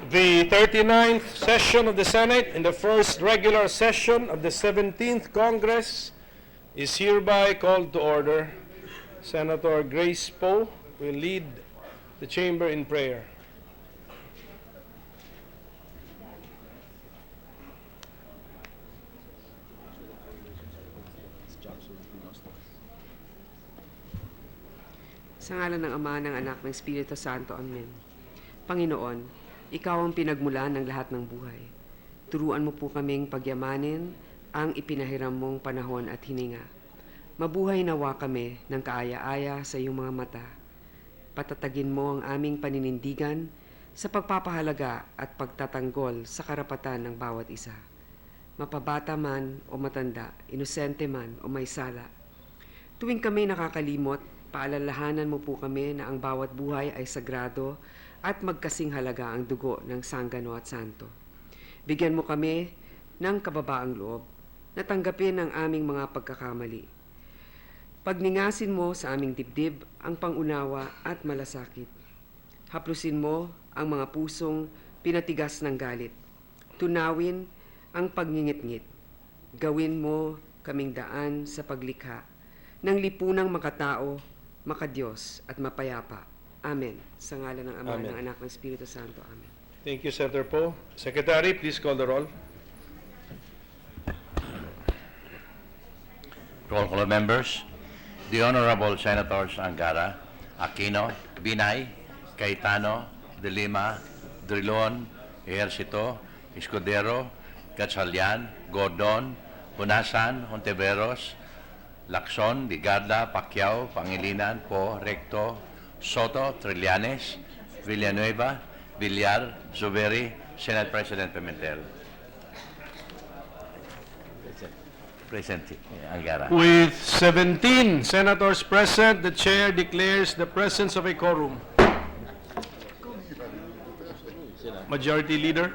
The 39th session of the Senate in the first regular session of the 17th Congress is hereby called to order. Senator Grace Poe will lead the chamber in prayer. Sa ngalan ng Ama, ng Anak, ng Espiritu Santo. Amen. Panginoon, Ikaw ang pinagmulan ng lahat ng buhay. Turuan mo po kaming pagyamanin ang ipinahiram mong panahon at hininga. Mabuhay nawa kami ng kaaya-aya sa iyong mga mata. Patatagin mo ang aming paninindigan sa pagpapahalaga at pagtatanggol sa karapatan ng bawat isa. Mapabata man o matanda, inosente man o may sala. Tuwing kami nakakalimot, paalalahanan mo po kami na ang bawat buhay ay sagrado at magkasing halaga ang dugo ng sanggano at santo. Bigyan mo kami ng kababaang loob na tanggapin ang aming mga pagkakamali. Pagningasin mo sa aming dibdib ang pangunawa at malasakit. Haplusin mo ang mga pusong pinatigas ng galit. Tunawin ang pagngingit-ngit. Gawin mo kaming daan sa paglikha ng lipunang makatao, makadiyos at mapayapa. Amen. Sa ngalan ng Ama, Amen. ng Anak, ng Espiritu Santo. Amen. Thank you, Senator Poe. Secretary, please call the roll. Roll call of members. The Honorable Senators Angara, Aquino, Binay, Cayetano, De Lima, Drilon, Ejercito, Escudero, Gatchalian, Gordon, Hunasan, Hontiveros, Lacson, Digarda, Pacquiao, Pangilinan, Po, Recto, Soto, Trillanes, Villanueva, Villar, Zuberi, Senate President Pimentel. Present, Angara. With 17 senators present, the chair declares the presence of a quorum. Majority Leader.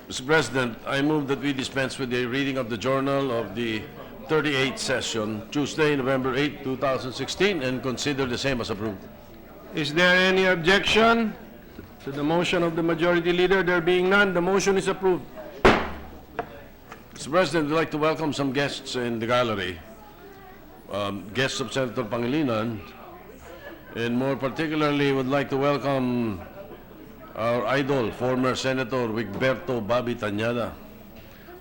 Mr. President, I move that we dispense with the reading of the journal of the 38th session, Tuesday, November 8, 2016, and consider the same as approved. Is there any objection to the motion of the Majority Leader? There being none, the motion is approved. Mr. President, we'd like to welcome some guests in the gallery. Guests of Senator Pangilinan, and more particularly would like to welcome our idol, former Senator Wigberto Bobby Tañada,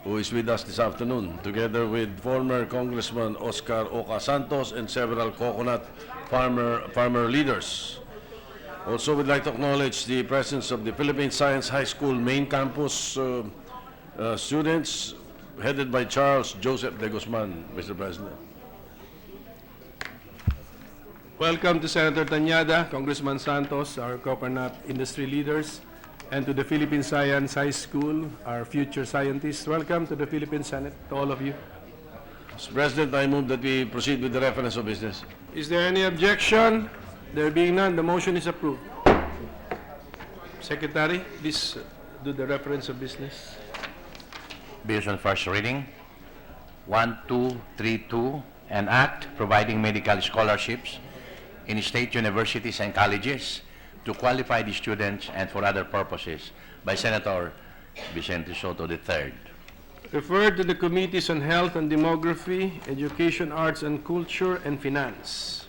who is with us this afternoon, together with former Congressman Oscar Oca Santos and several coconut farmer leaders. Also, we'd like to acknowledge the presence of the Philippine Science High School main campus students, headed by Charles Joseph de Guzman, Mr. President. Welcome to Senator Tañada, Congressman Santos, our coconut industry leaders, and to the Philippine Science High School, our future scientists. Welcome to the Philippine Senate, to all of you. Mr. President, I move that we proceed with the reference of business. Is there any objection? There being none, the motion is approved. Secretary, please do the reference of business. Bills on first reading. 1232, an act providing medical scholarships in state universities and colleges to qualified students and for other purposes by Senator Vicente Soto III. Referred to the Committees on Health and Demography, Education, Arts and Culture, and Finance.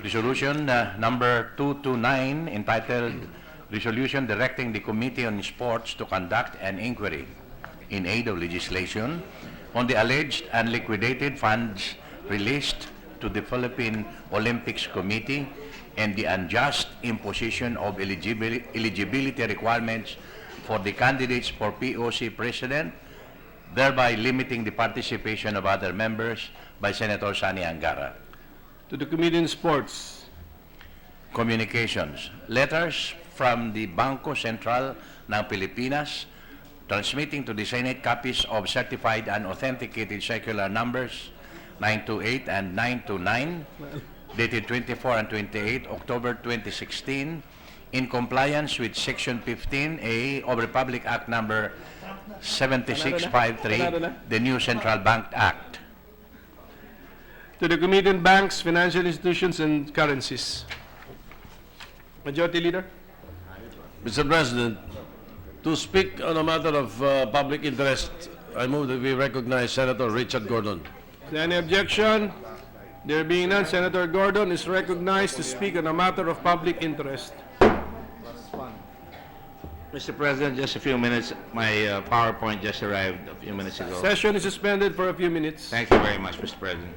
Resolution number 229, entitled Resolution Directing the Committee on Sports to conduct an inquiry in aid of legislation on the alleged unliquidated funds released to the Philippine Olympics Committee and the unjust imposition of eligibility requirements for the candidates for POC President, thereby limiting the participation of other members by Senator Sani Angara. To the Committee on Sports. Communications. Letters from the Bangko Sentral ng Pilipinas transmitting to the Senate copies of certified and authenticated circular numbers 928 and 929 dated 24 and 28 October 2016 in compliance with Section 15A of Republic Act number 7653, the new Central Bank Act. to the Committee on Banks, Financial Institutions, and Currencies. Majority Leader. Mr. President, to speak on a matter of public interest, I move that we recognize Senator Richard Gordon. Is there any objection? There being none, Senator Gordon is recognized to speak on a matter of public interest. Mr. President, just a few minutes. My PowerPoint just arrived a few minutes ago. Session is suspended for a few minutes. Thank you very much, Mr. President.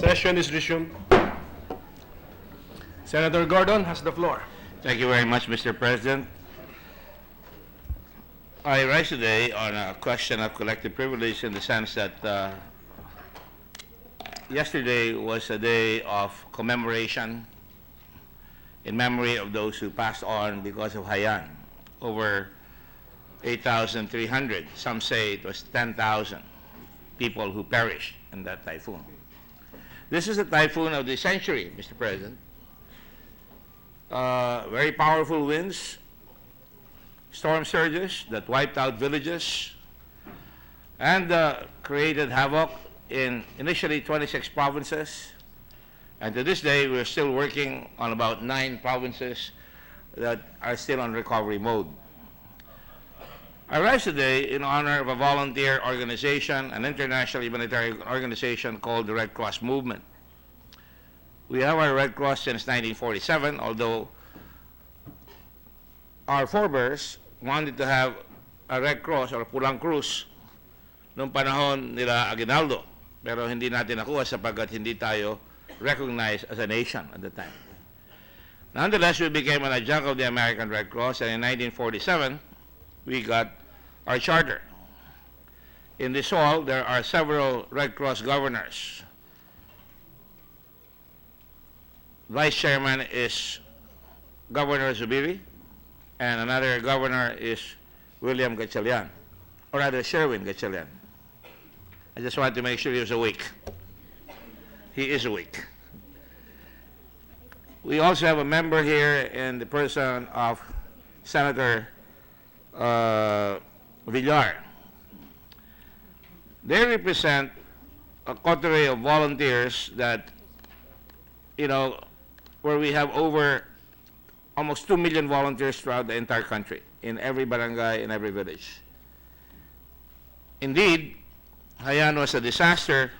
Session is resumed. Senator Gordon has the floor. Thank you very much, Mr. President. I rise today on a question of collective privilege in the sense that yesterday was a day of commemoration in memory of those who passed on because of Haiyan. Over 8,300, some say it was 10,000 people who perished in that typhoon. This is a typhoon of the century, Mr. President. Very powerful winds, storm surges that wiped out villages and created havoc in initially 26 provinces. And to this day, we're still working on about 9 provinces that are still on recovery mode. I rise today in honor of a volunteer organization, an international humanitarian organization called the Red Cross Movement. We have our Red Cross since 1947, although our forebears wanted to have a Red Cross or a Pulang Cruz noong panahon nila Aguinaldo. Pero hindi natin nakuha sapagkat hindi tayo recognized as a nation at the time. Nonetheless, we became an adjunct of the American Red Cross, and in 1947, we got our charter. In this hall, there are several Red Cross governors. Vice chairman is Governor Zubiri, and another governor is William Gatchalian, or rather Sherwin Gatchalian. I just want to make sure he was awake. He is awake. We also have a member here in the person of Senator Villar. They represent a coterie of volunteers that, where we have over almost 2 million volunteers throughout the entire country, in every barangay, in every village. Indeed, Haiyan was a disaster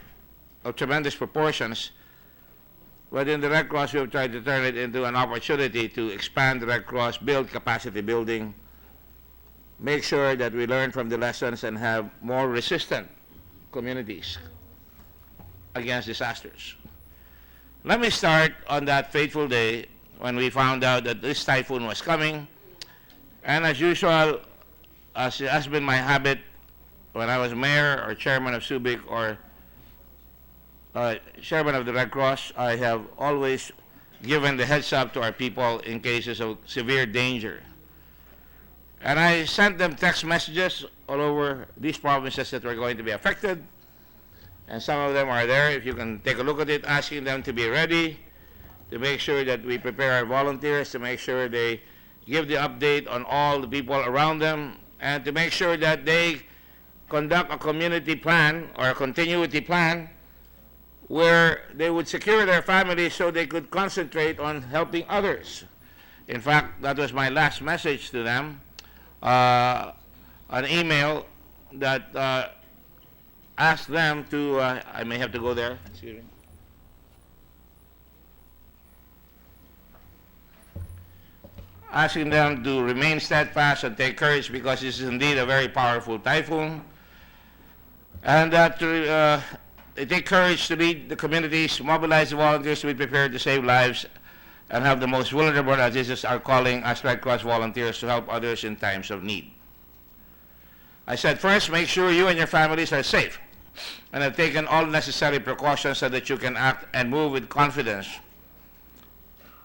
of tremendous proportions, but in the Red Cross, we have tried to turn it into an opportunity to expand the Red Cross, build capacity building, make sure that we learn from the lessons and have more resistant communities against disasters. Let me start on that fateful day when we found out that this typhoon was coming. And as usual, as has been my habit when I was mayor or chairman of Subic or chairman of the Red Cross, I have always given the heads up to our people in cases of severe danger. And I sent them text messages all over these provinces that were going to be affected. And some of them are there, if you can take a look at it, asking them to be ready, to make sure that we prepare our volunteers, to make sure they give the update on all the people around them, and to make sure that they conduct a community plan or a continuity plan where they would secure their families so they could concentrate on helping others. In fact, that was my last message to them, an email that asked them to, I may have to go there, excuse me. Asking them to remain steadfast and take courage because this is indeed a very powerful typhoon. And that they take courage to lead the communities, to mobilize the volunteers to be prepared to save lives and help the most vulnerable, as this is our calling as Red Cross volunteers, to help others in times of need. I said, first, make sure you and your families are safe and have taken all necessary precautions so that you can act and move with confidence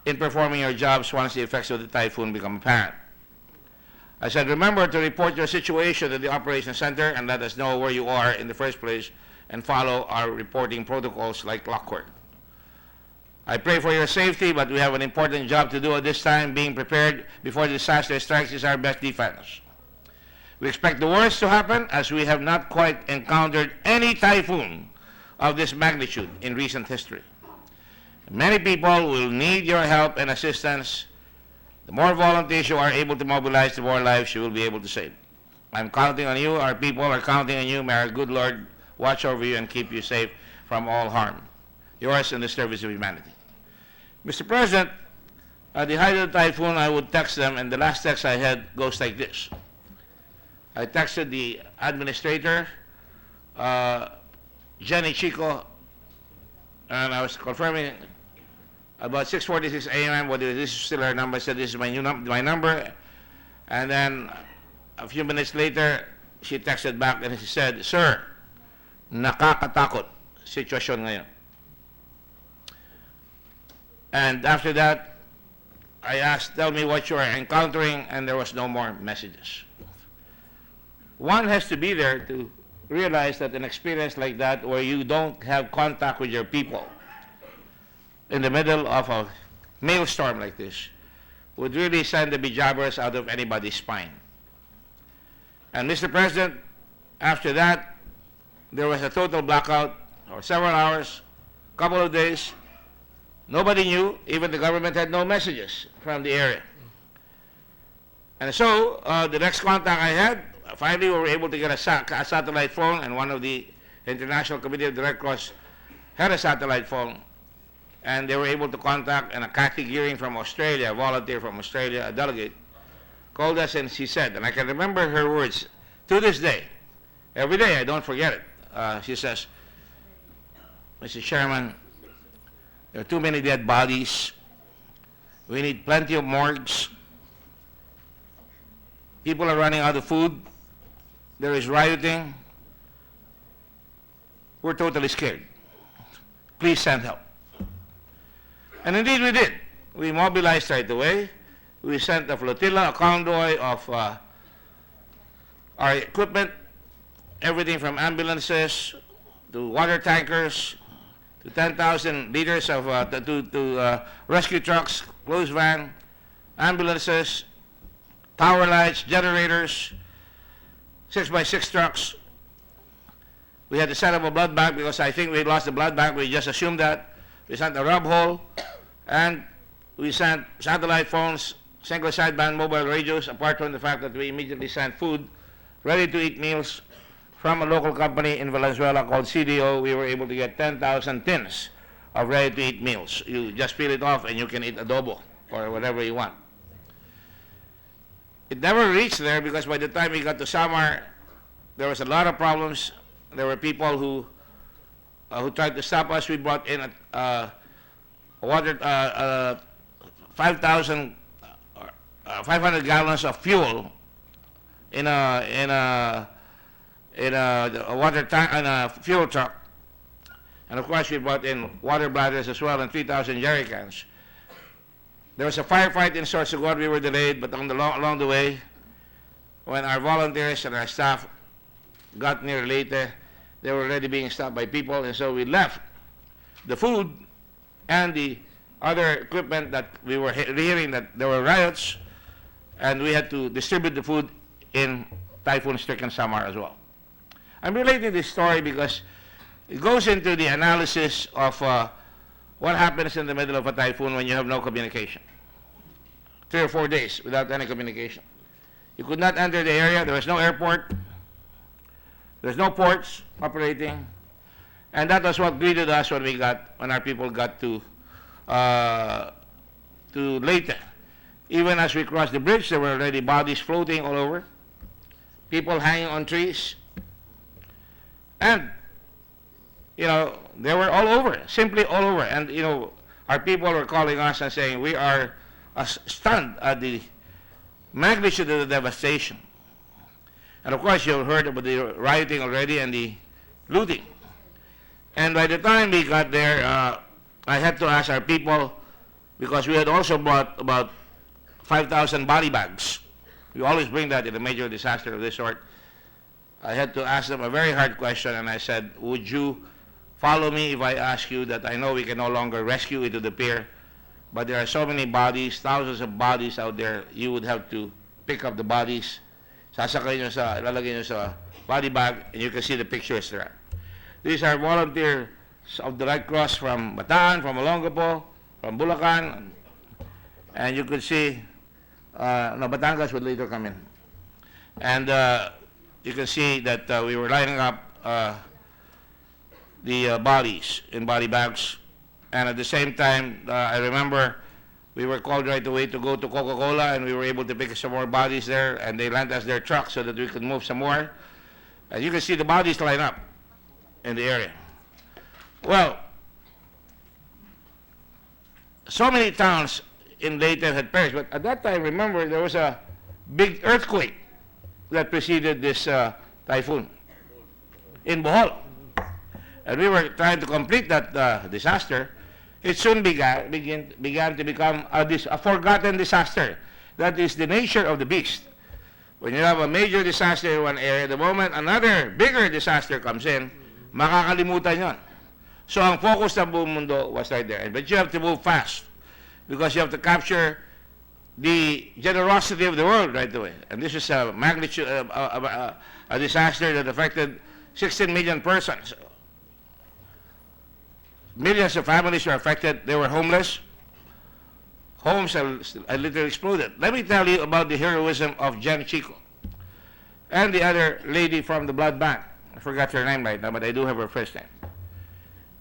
in performing your jobs once the effects of the typhoon become apparent. I said, remember to report your situation to the Operations Center and let us know where you are in the first place and follow our reporting protocols like clockwork. I pray for your safety, but we have an important job to do at this time. Being prepared before disaster strikes is our best defense. We expect the worst to happen, as we have not quite encountered any typhoon of this magnitude in recent history. Many people will need your help and assistance. The more volunteers you are able to mobilize, the more lives you will be able to save. I'm counting on you. Our people are counting on you. May our good Lord watch over you and keep you safe from all harm. Yours in the service of humanity. Mr. President, at the height of the typhoon, I would text them, and the last text I had goes like this. I texted the administrator, Jenny Chico, and I was confirming about 6:46 a.m. whether this is still her number. I said, this is my number. And then a few minutes later, she texted back and she said, "Sir, nakakatakot sitwasyon ngayon." And after that, I asked, "Tell me what you are encountering," and there was no more messages. One has to be there to realize that an experience like that, where you don't have contact with your people in the middle of a maelstrom like this, would really send the bejabbers out of anybody's spine. And Mr. President, after that, there was a total blackout for several hours, couple of days. Nobody knew, even the government had no messages from the area. And so, the next contact I had, finally we were able to get a satellite phone, and one of the International Committee of the Red Cross had a satellite phone, and they were able to contact, and a Kathy Gearing from Australia, a volunteer from Australia, a delegate, called us, and she said, and I can remember her words to this day, every day, I don't forget it. She says, "Mr. Chairman, there are too many dead bodies. We need plenty of morgues. People are running out of food. There is rioting. We're totally scared. Please send help." And indeed we did. We mobilized right away. We sent a flotilla, a convoy of our equipment, everything from ambulances to water tankers to 10,000 liters of rescue trucks, closed van, ambulances, power lights, generators, 6x6 trucks. We had to set up a blood bank because I think we lost the blood bank. We just assumed that. We sent a rub hole, and we sent satellite phones, single sideband mobile radios, apart from the fact that we immediately sent food, ready-to-eat meals from a local company in Valenzuela called CDO. We were able to get 10,000 tins of ready-to-eat meals. You just peel it off and you can eat adobo or whatever you want. It never reached there because by the time we got to Samar, there was a lot of problems. There were people who tried to stop us. We brought in 500 gallons of fuel in a water tank, in a fuel truck, and of course we brought in water bladders as well and 3,000 jerry cans. There was a firefight in Sorsogon. We were delayed, but along the way, when our volunteers and our staff got near Leyte, they were already being stopped by people, and so we left the food and the other equipment that we were hearing that there were riots, and we had to distribute the food in typhoon-stricken Samar as well. I'm relating this story because it goes into the analysis of what happens in the middle of a typhoon when you have no communication. 3 or 4 days without any communication. You could not enter the area. There was no airport. There's no ports operating. And that was what greeted us when our people got to Leyte. Even as we crossed the bridge, there were already bodies floating all over, people hanging on trees. And, they were all over, simply all over. And, our people were calling us and saying, we are stunned at the magnitude of the devastation. And of course, you've heard about the rioting already and the looting. And by the time we got there, I had to ask our people, because we had also brought about 5,000 body bags. We always bring that in a major disaster of this sort. I had to ask them a very hard question, and I said, would you follow me if I ask you that I know we can no longer rescue it to the pier, but there are so many bodies, thousands of bodies out there, you would have to pick up the bodies, ilalagay nyo sa body bag, and you can see the pictures there. These are volunteers of the Red Cross from Bataan, from Olongapo, from Bulacan, and you could see, Batangas would later come in. And you can see that we were lining up the bodies in body bags. And at the same time, I remember we were called right away to go to Coca-Cola, and we were able to pick some more bodies there, and they lent us their truck so that we could move some more. And you can see the bodies line up in the area. Well, so many towns in Leyte had perished. But at that time, remember, there was a big earthquake that preceded this typhoon in Bohol. And we were trying to complete that disaster. It soon began to become a forgotten disaster. That is the nature of the beast. When you have a major disaster in one area, the moment another bigger disaster comes in, makakalimutan yon. So ang focus ng buong mundo was right there. But you have to move fast because you have to capture the generosity of the world right away. And this is a magnitude, a disaster that affected 16 million persons. Millions of families were affected. They were homeless. Homes had literally exploded. Let me tell you about the heroism of Jen Chico and the other lady from the blood bank. I forgot her name right now, but I do have her first name.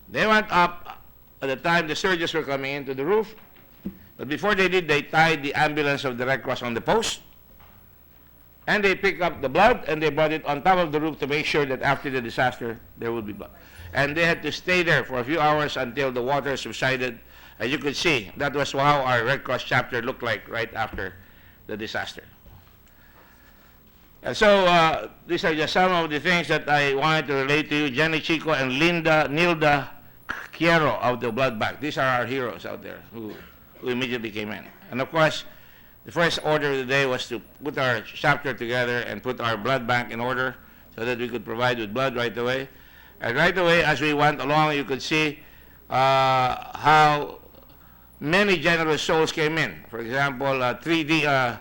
They went up at the time the surgeons were coming into the roof. But before they did, they tied the ambulance of the Red Cross on the post. And they picked up the blood and they brought it on top of the roof to make sure that after the disaster, there would be blood. And they had to stay there for a few hours until the water subsided. And you could see that was how our Red Cross chapter looked like right after the disaster. And so these are just some of the things that I wanted to relate to you. Jenny Chico and Nilda Quiero of the blood bank. These are our heroes out there who immediately came in. And of course, the first order of the day was to put our chapter together and put our blood bank in order so that we could provide with blood right away. And right away, as we went along, you could see how many generous souls came in. For example, 3D,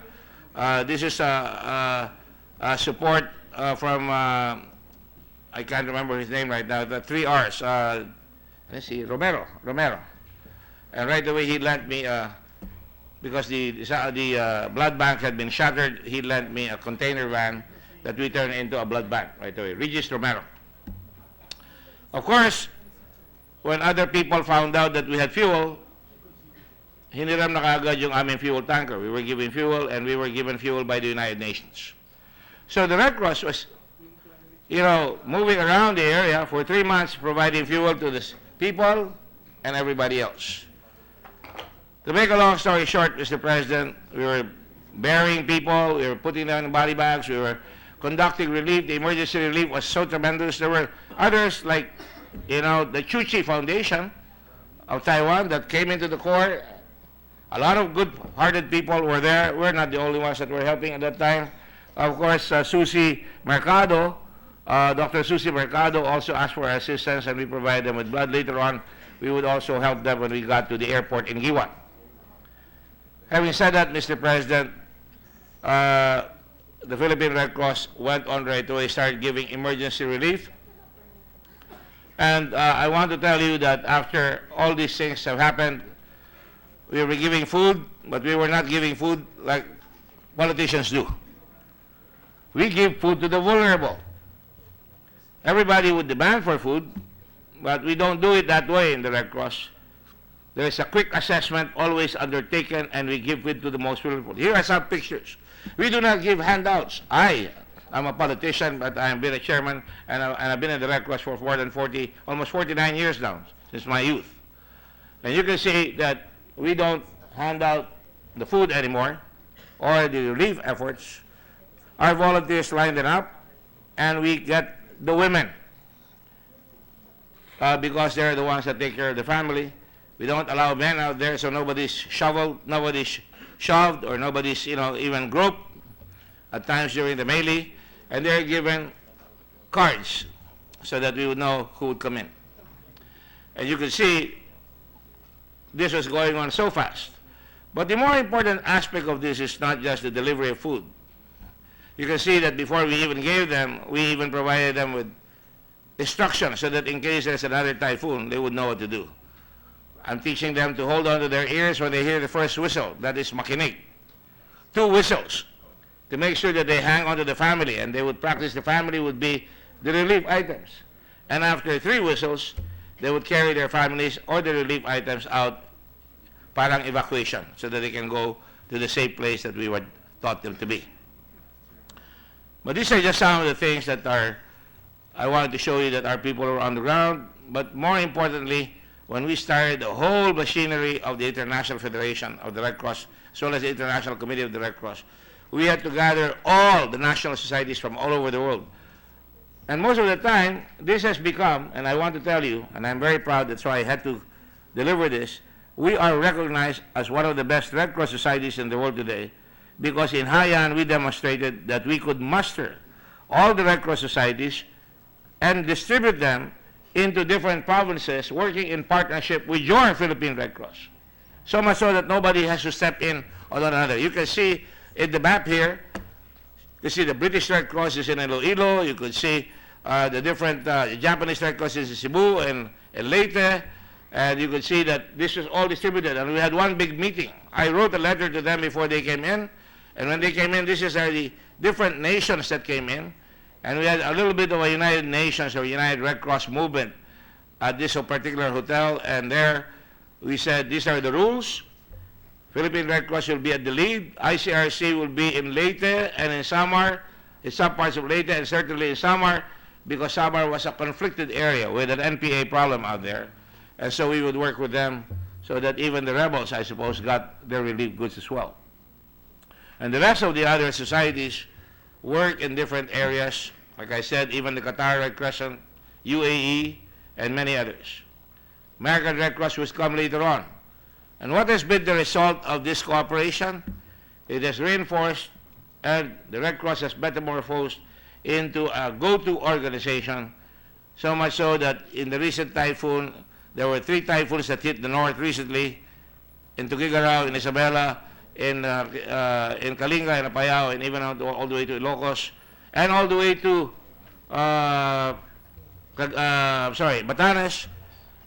this is support from, I can't remember his name right now, the 3 R's. Let's see, Romero. And right away he lent me, because the blood bank had been shattered, he lent me a container van that we turned into a blood bank right away. Regis Romero. Of course, when other people found out that we had fuel, hiniram na kaagad yung aming fuel tanker. We were given fuel, and we were given fuel by the United Nations. So the Red Cross was, moving around the area for 3 months, providing fuel to the people and everybody else. To make a long story short, Mr. President, we were burying people, we were putting them in body bags, we were conducting relief. The emergency relief was so tremendous. There were others like, the Chuchi Foundation of Taiwan that came into the Corps. A lot of good-hearted people were there. We're not the only ones that were helping at that time. Of course, Susie Mercado, Dr. Susie Mercado also asked for assistance, and we provided them with blood. Later on, we would also help them when we got to the airport in Giwan. Having said that, Mr. President, the Philippine Red Cross went on right away, started giving emergency relief. And I want to tell you that after all these things have happened, we were giving food, but we were not giving food like politicians do. We give food to the vulnerable. Everybody would demand for food, but we don't do it that way in the Red Cross. There is a quick assessment always undertaken, and we give it to the most vulnerable. Here are some pictures. We do not give handouts. I'm a politician, but I've been a chairman, and I've been in the Red Cross for more than almost 49 years now, since my youth. And you can see that we don't hand out the food anymore, or the relief efforts. Our volunteers line them up, and we get the women, because they're the ones that take care of the family. We don't allow men out there, so nobody's shoveled, nobody's shoved, or nobody's, even groped at times during the melee. And they're given cards so that we would know who would come in. And you can see this was going on so fast. But the more important aspect of this is not just the delivery of food. You can see that before we even gave them, we even provided them with instructions so that in case there's another typhoon, they would know what to do. I'm teaching them to hold on to their ears when they hear the first whistle. That is makinig. 2 whistles to make sure that they hang on to the family, and they would practice the family would be the relief items. And after 3 whistles, they would carry their families or the relief items out, parang evacuation, so that they can go to the safe place that we were taught them to be. But these are just some of the things that I wanted to show you that our people are on the ground. But more importantly, when we started the whole machinery of the International Federation of the Red Cross, as well as the International Committee of the Red Cross. We had to gather all the national societies from all over the world. And most of the time, this has become, and I want to tell you, and I'm very proud, that's why I had to deliver this, we are recognized as one of the best Red Cross societies in the world today, because in Haiyan we demonstrated that we could muster all the Red Cross societies and distribute them into different provinces, working in partnership with your Philippine Red Cross. So much so that nobody has to step in on another. You can see in the map here, you see the British Red Cross is in Iloilo. You could see the different Japanese Red Cross is in Cebu and Leyte. And you could see that this was all distributed. And we had one big meeting. I wrote a letter to them before they came in. And when they came in, this is the different nations that came in. And we had a little bit of a United Nations or United Red Cross movement at this particular hotel. And there we said, these are the rules. Philippine Red Cross will be at the lead. ICRC will be in Leyte and in Samar, in some parts of Leyte, and certainly in Samar, because Samar was a conflicted area with an NPA problem out there. And so we would work with them so that even the rebels, I suppose, got their relief goods as well. And the rest of the other societies work in different areas. Like I said, even the Qatar Red Crescent, UAE, and many others. American Red Cross will come later on. And what has been the result of this cooperation? It has reinforced, and the Red Cross has metamorphosed into a go-to organization, so much so that in the recent typhoon, there were 3 typhoons that hit the north recently, in Tuguegarao, in Isabela, in Kalinga, in Apayao, and even all the way to Ilocos, and all the way to, Batanes.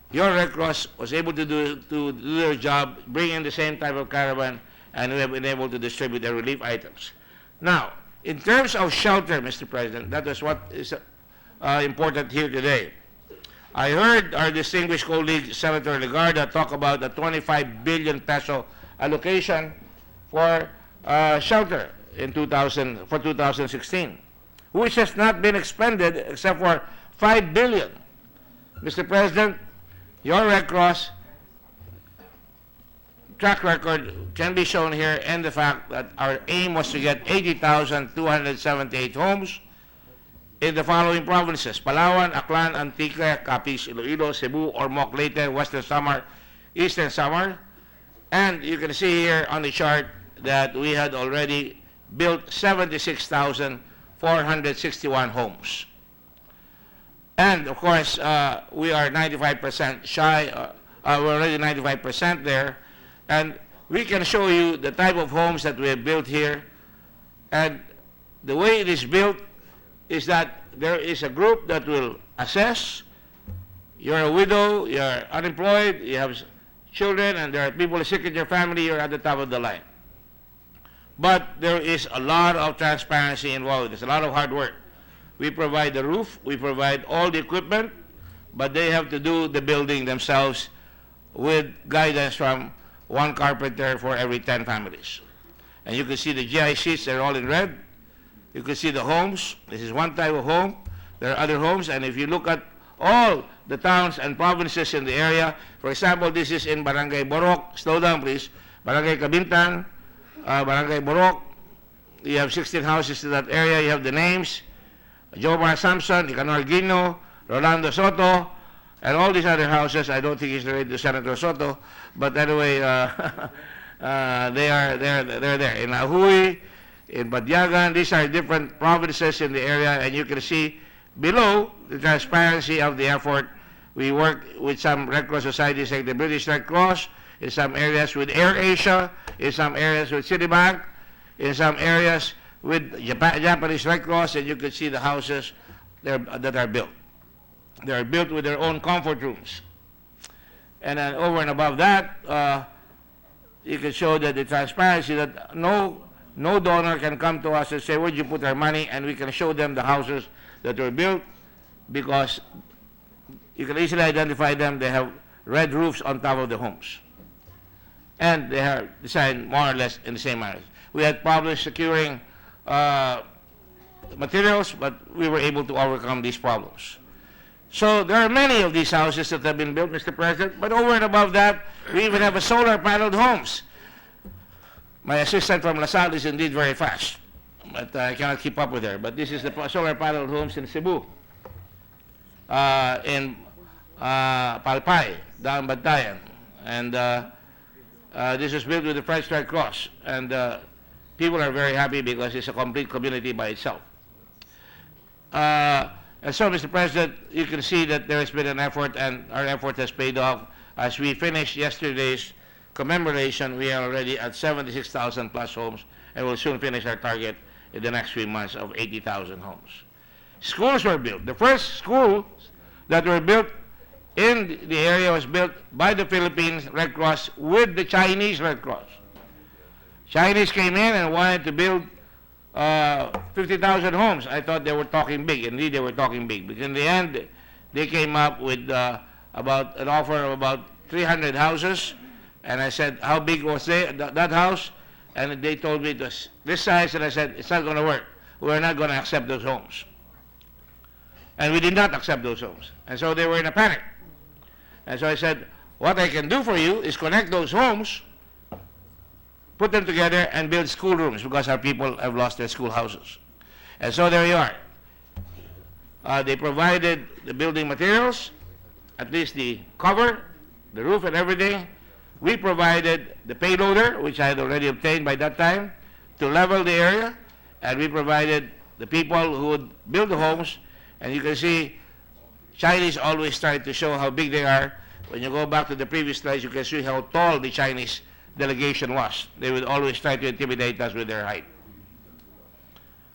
Your Red Cross was able to do their job, bring in the same type of caravan, and we have been able to distribute their relief items. Now, in terms of shelter, Mr. President, that is what is important here today. I heard our distinguished colleague, Senator Legarda, talk about the 25 billion peso allocation for shelter in 2016, which has not been expended except for 5 billion. Mr. President, your Red Cross track record can be shown here in the fact that our aim was to get 80,278 homes in the following provinces: Palawan, Aklan, Antique, Capiz, Iloilo, Cebu, Ormoc, Leyte, Western Samar, Eastern Samar. And you can see here on the chart that we had already built 76,461 homes. And of course, we are 95% shy, we're already 95% there. And we can show you the type of homes that we have built here. And the way it is built is that there is a group that will assess. You're a widow, you're unemployed, you have children, and there are people sick in your family, you're at the top of the line. But there is a lot of transparency involved. There's a lot of hard work. We provide the roof, we provide all the equipment, but they have to do the building themselves with guidance from one carpenter for every 10 families. And you can see the GI sheets, they're all in red. You can see the homes. This is one type of home. There are other homes, and if you look at all the towns and provinces in the area, for example, this is in Barangay Borok. Slow down, please. Barangay Cabintan, Barangay Borok. You have 16 houses in that area. You have the names: Jomar Samson, Icanor Guino, Rolando Soto, and all these other houses. I don't think he's related to Senator Soto, but anyway, they're there. In Ahui, in Badyagan, these are different provinces in the area, and you can see below the transparency of the effort. We work with some Red Cross societies like the British Red Cross, in some areas with AirAsia, in some areas with Citibank, in some areas with Japanese Red Cross, and you can see the houses there that are built. They are built with their own comfort rooms. And then over and above that, you can show that the transparency, that no donor can come to us and say, where'd you put our money? And we can show them the houses that were built, because you can easily identify them. They have red roofs on top of the homes. And they are designed more or less in the same manner. We had problems securing materials, but we were able to overcome these problems. So there are many of these houses that have been built, Mr. President, but over and above that, we even have a solar paneled homes. My assistant from LaSalle is indeed very fast, but I cannot keep up with her. But this is the solar paneled homes in Cebu, in Palpay, down Bantayan, and this is built with the French Red Cross, and people are very happy because it's a complete community by itself. And so, Mr. President, you can see that there has been an effort, and our effort has paid off. As we finished yesterday's commemoration, we are already at 76,000 plus homes, and we'll soon finish our target in the next few months of 80,000 homes. Schools were built. The first schools that were built in the area was built by the Philippines Red Cross with the Chinese Red Cross. Chinese came in and wanted to build 50,000 homes. I thought they were talking big. Indeed, they were talking big. But in the end, they came up with about an offer of about 300 houses. And I said, how big was that house? And they told me it was this size. And I said, it's not going to work. We're not going to accept those homes. And we did not accept those homes. And so they were in a panic. And so I said, what I can do for you is connect those homes, put them together, and build schoolrooms, because our people have lost their schoolhouses. And so there you are. They provided the building materials, at least the cover, the roof, and everything. We provided the payloader, which I had already obtained by that time, to level the area, and we provided the people who would build the homes. And you can see Chinese always try to show how big they are. When you go back to the previous slides, you can see how tall the Chinese delegation was. They would always try to intimidate us with their height.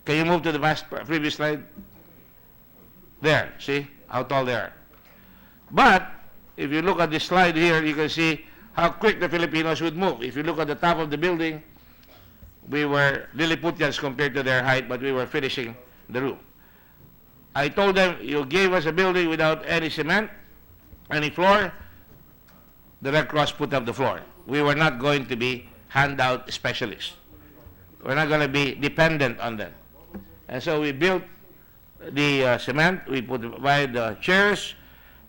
Can you move to the previous slide? There, see how tall they are. But if you look at this slide here, you can see how quick the Filipinos would move. If you look at the top of the building, we were Lilliputians compared to their height, but we were finishing the roof. I told them, you gave us a building without any cement, any floor. The Red Cross put up the floor. We were not going to be handout specialists. We're not going to be dependent on them. And so we built the cement, we provided the chairs,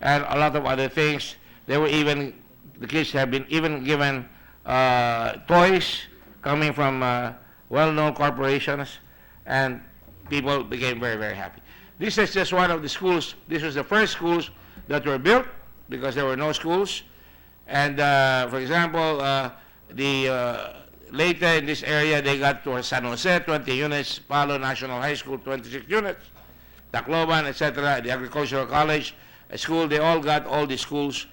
and a lot of other things. There were even, the kids have been even given toys coming from well-known corporations, and people became very, very happy. This is just one of the schools. This was the first schools that were built because there were no schools. And for example, later in this area, they got to San Jose, 20 units, Palo National High School, 26 units, Tacloban, etc., the Agricultural College, a school, they all got all the schools.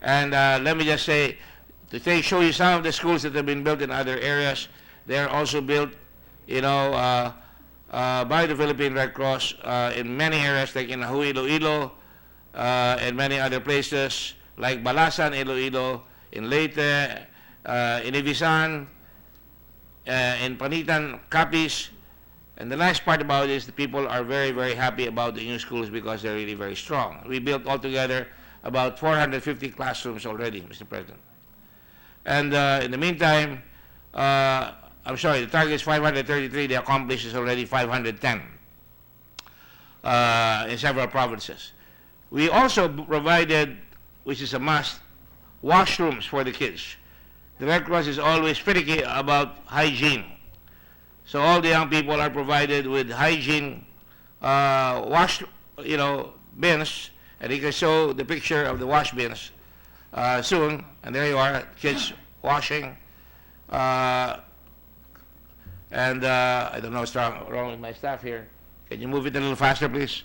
And let me just say, to show you some of the schools that have been built in other areas, they are also built, you know, by the Philippine Red Cross in many areas, like in Iloilo, and many other places, like Balasan, Iloilo, in Leyte, in Ibisan, in Panitan, Capiz. And the nice part about it is the people are very, very happy about the new schools because they're really very strong. We built altogether about 450 classrooms already, Mr. President. And in the meantime, I'm sorry, the target is 533, the accomplished is already 510 in several provinces. We also provided, which is a must, washrooms for the kids. The Red Cross is always finicky about hygiene. So all the young people are provided with hygiene bins, and you can show the picture of the wash bins soon. And there you are, kids washing. I don't know what's wrong with my staff here. Can you move it a little faster, please?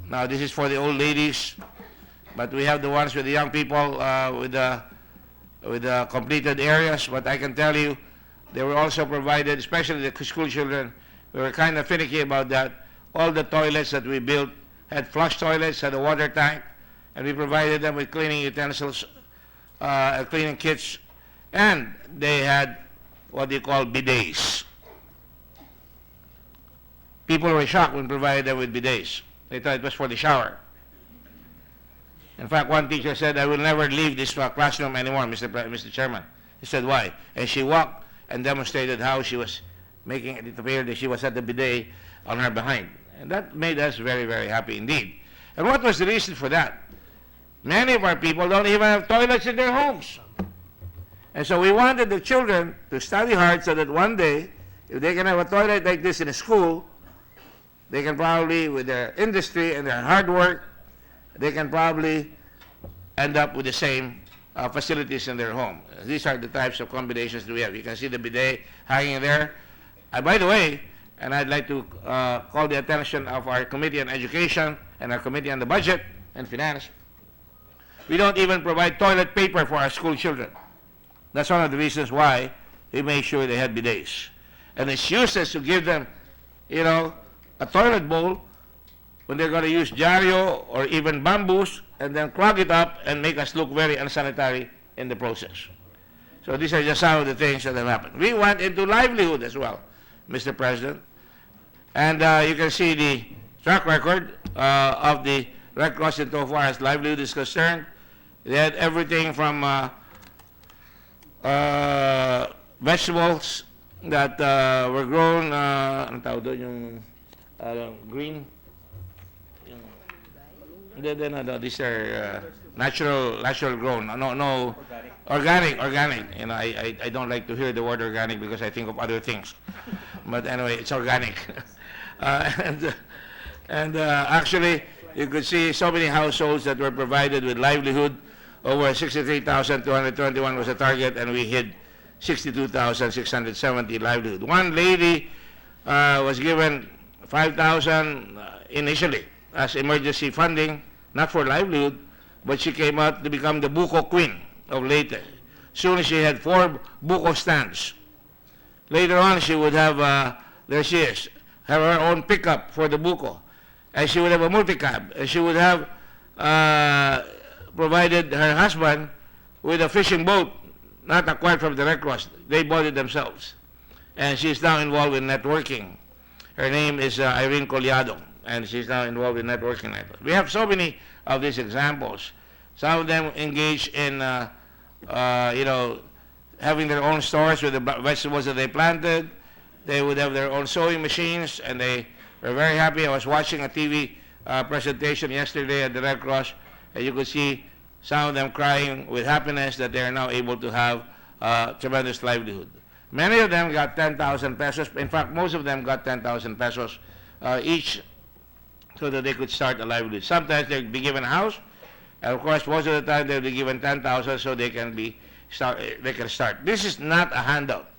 Now, this is for the old ladies, but we have the ones with the young people with the completed areas. But I can tell you, they were also provided, especially the school children, we were kind of finicky about that. All the toilets that we built had flush toilets, had a water tank, and we provided them with cleaning utensils, cleaning kits, and they had what they call bidets. People were shocked when provided them with bidets. They thought it was for the shower. In fact, one teacher said, I will never leave this classroom anymore, Mr. Chairman. He said, why? And she walked and demonstrated how she was making it appear that she was at the bidet on her behind. And that made us very, very happy indeed. And what was the reason for that? Many of our people don't even have toilets in their homes. And so we wanted the children to study hard so that one day, if they can have a toilet like this in a school, they can probably, with their industry and their hard work, they can probably end up with the same facilities in their home. These are the types of combinations that we have. You can see the bidet hanging there. By the way, and I'd like to call the attention of our Committee on Education and our Committee on the Budget and Finance, we don't even provide toilet paper for our school children. That's one of the reasons why we make sure they had bidets. And it's useless to give them, you know, a toilet bowl when they're going to use jaryo or even bamboos and then clog it up and make us look very unsanitary in the process. So these are just some of the things that have happened. We went into livelihood as well, Mr. President. And you can see the track record of the Red Cross in so far as livelihood is concerned. They had everything from vegetables that were grown, anong tawag doon, yung green. No, these are natural grown. No, organic. You know, I don't like to hear the word organic because I think of other things. But anyway, it's organic. Actually, you could see so many households that were provided with livelihood. Over 63,221 was the target, and we hit 62,670 livelihood. One lady was given 5,000 initially as emergency funding, not for livelihood, but she came out to become the buko queen of Leyte. Soon she had 4 buko stands. Later on, she would have, there she is, have her own pickup for the buko. And she would have a multi-cab. And she would have provided her husband with a fishing boat, not acquired from the Red Cross. They bought it themselves. And she's now involved in networking. Her name is Irene Collado, and she's now involved in networking. We have so many of these examples. Some of them engage in, you know, having their own stores with the vegetables that they planted. They would have their own sewing machines, and they were very happy. I was watching a TV presentation yesterday at the Red Cross, and you could see some of them crying with happiness that they are now able to have tremendous livelihood. Many of them got 10,000 pesos. In fact, most of them got 10,000 pesos each so that they could start a livelihood. Sometimes they'd be given a house, and of course, most of the time they'll be given 10,000 so they can start. This is not a handout.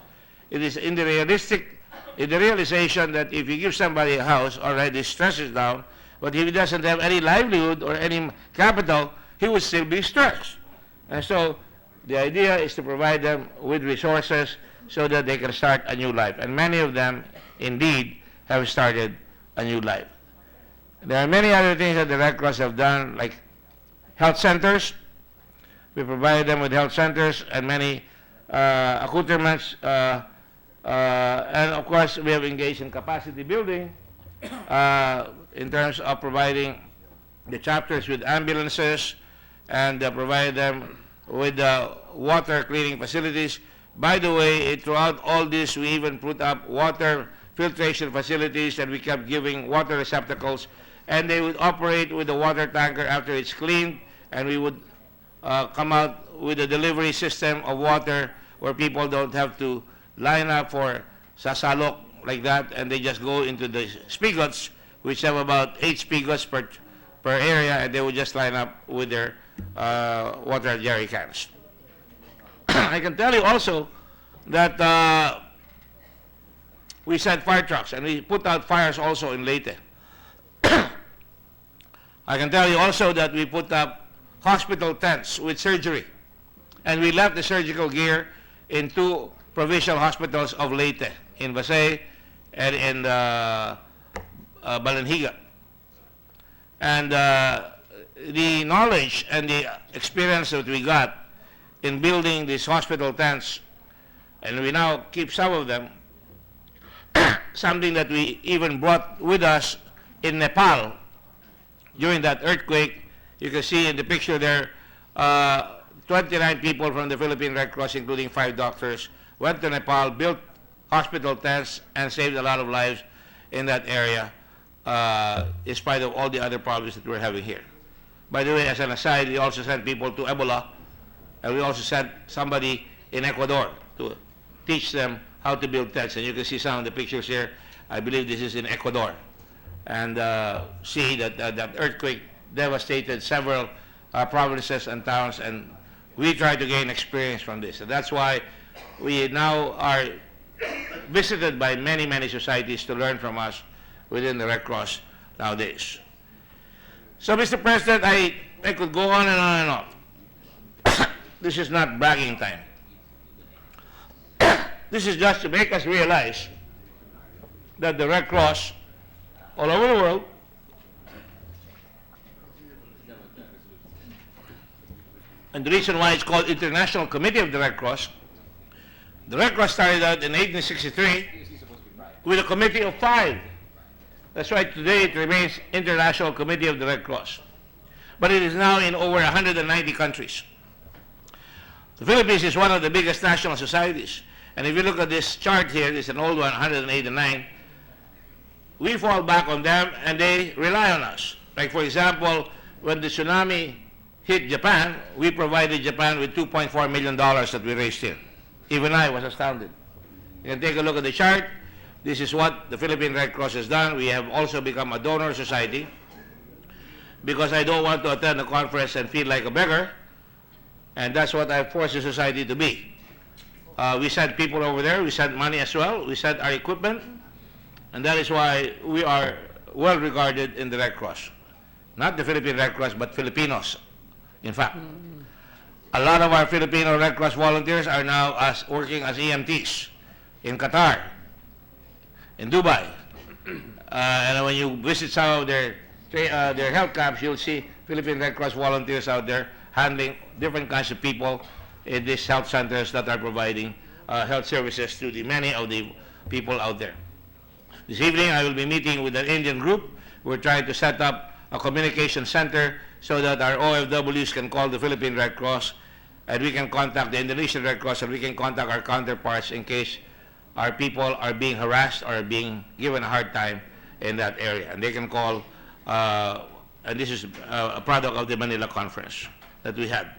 It is in the realization that if you give somebody a house, already stress is down, but if he doesn't have any livelihood or any capital, he would still be stressed. And so the idea is to provide them with resources so that they can start a new life. And many of them, indeed, have started a new life. There are many other things that the Red Cross have done, like health centers. We provide them with health centers and many accoutrements. And of course, we have engaged in capacity building in terms of providing the chapters with ambulances and provide them with water cleaning facilities. By the way, throughout all this, we even put up water filtration facilities, and we kept giving water receptacles, and they would operate with the water tanker after it's cleaned, and we would come out with a delivery system of water where people don't have to line up for sasalok like that, and they just go into the spigots, which have about 8 spigots per area, and they would just line up with their water jerry cans. I can tell you also that we sent fire trucks, and we put out fires also in Leyte. I can tell you also that we put up hospital tents with surgery, and we left the surgical gear in 2 provincial hospitals of Leyte, in Basay and in Balanhiga. And the knowledge and the experience that we got in building these hospital tents, and we now keep some of them, something that we even brought with us in Nepal during that earthquake. You can see in the picture there, 29 people from the Philippine Red Cross, including 5 doctors, went to Nepal, built hospital tents, and saved a lot of lives in that area. in spite of all the other problems that we're having here. By the way, as an aside, we also sent people to Ebola, and we also sent somebody in Ecuador to teach them how to build tents. And you can see some of the pictures here. I believe this is in Ecuador. And see that that earthquake devastated several provinces and towns, and we try to gain experience from this. And that's why we now are visited by many, many societies to learn from us within the Red Cross nowadays. So, Mr. President, I could go on and on and on. This is not bragging time. This is just to make us realize that the Red Cross all over the world and the reason why it's called International Committee of the Red Cross, the Red Cross started out in 1863 with a committee of 5. That's why today it remains International Committee of the Red Cross. But it is now in over 190 countries. The Philippines is one of the biggest national societies. And if you look at this chart here, it's an old one, 189, we fall back on them and they rely on us. Like, for example, when the tsunami hit Japan, we provided Japan with $2.4 million that we raised here. Even I was astounded. You can take a look at the chart. This is what the Philippine Red Cross has done. We have also become a donor society because I don't want to attend a conference and feel like a beggar, and that's what I forced the society to be. We sent people over there, we sent money as well, we sent our equipment, and that is why we are well regarded in the Red Cross. Not the Philippine Red Cross, but Filipinos, in fact. A lot of our Filipino Red Cross volunteers are now working as EMTs in Qatar, in Dubai. And when you visit some of their health camps, you'll see Philippine Red Cross volunteers out there handling different kinds of people in these health centers that are providing health services to the many of the people out there. This evening, I will be meeting with an Indian group. We're trying to set up a communication center so that our OFWs can call the Philippine Red Cross, and we can contact the Indonesian Red Cross, and we can contact our counterparts in case our people are being harassed or being given a hard time in that area. And they can call, and this is a product of the Manila conference that we had,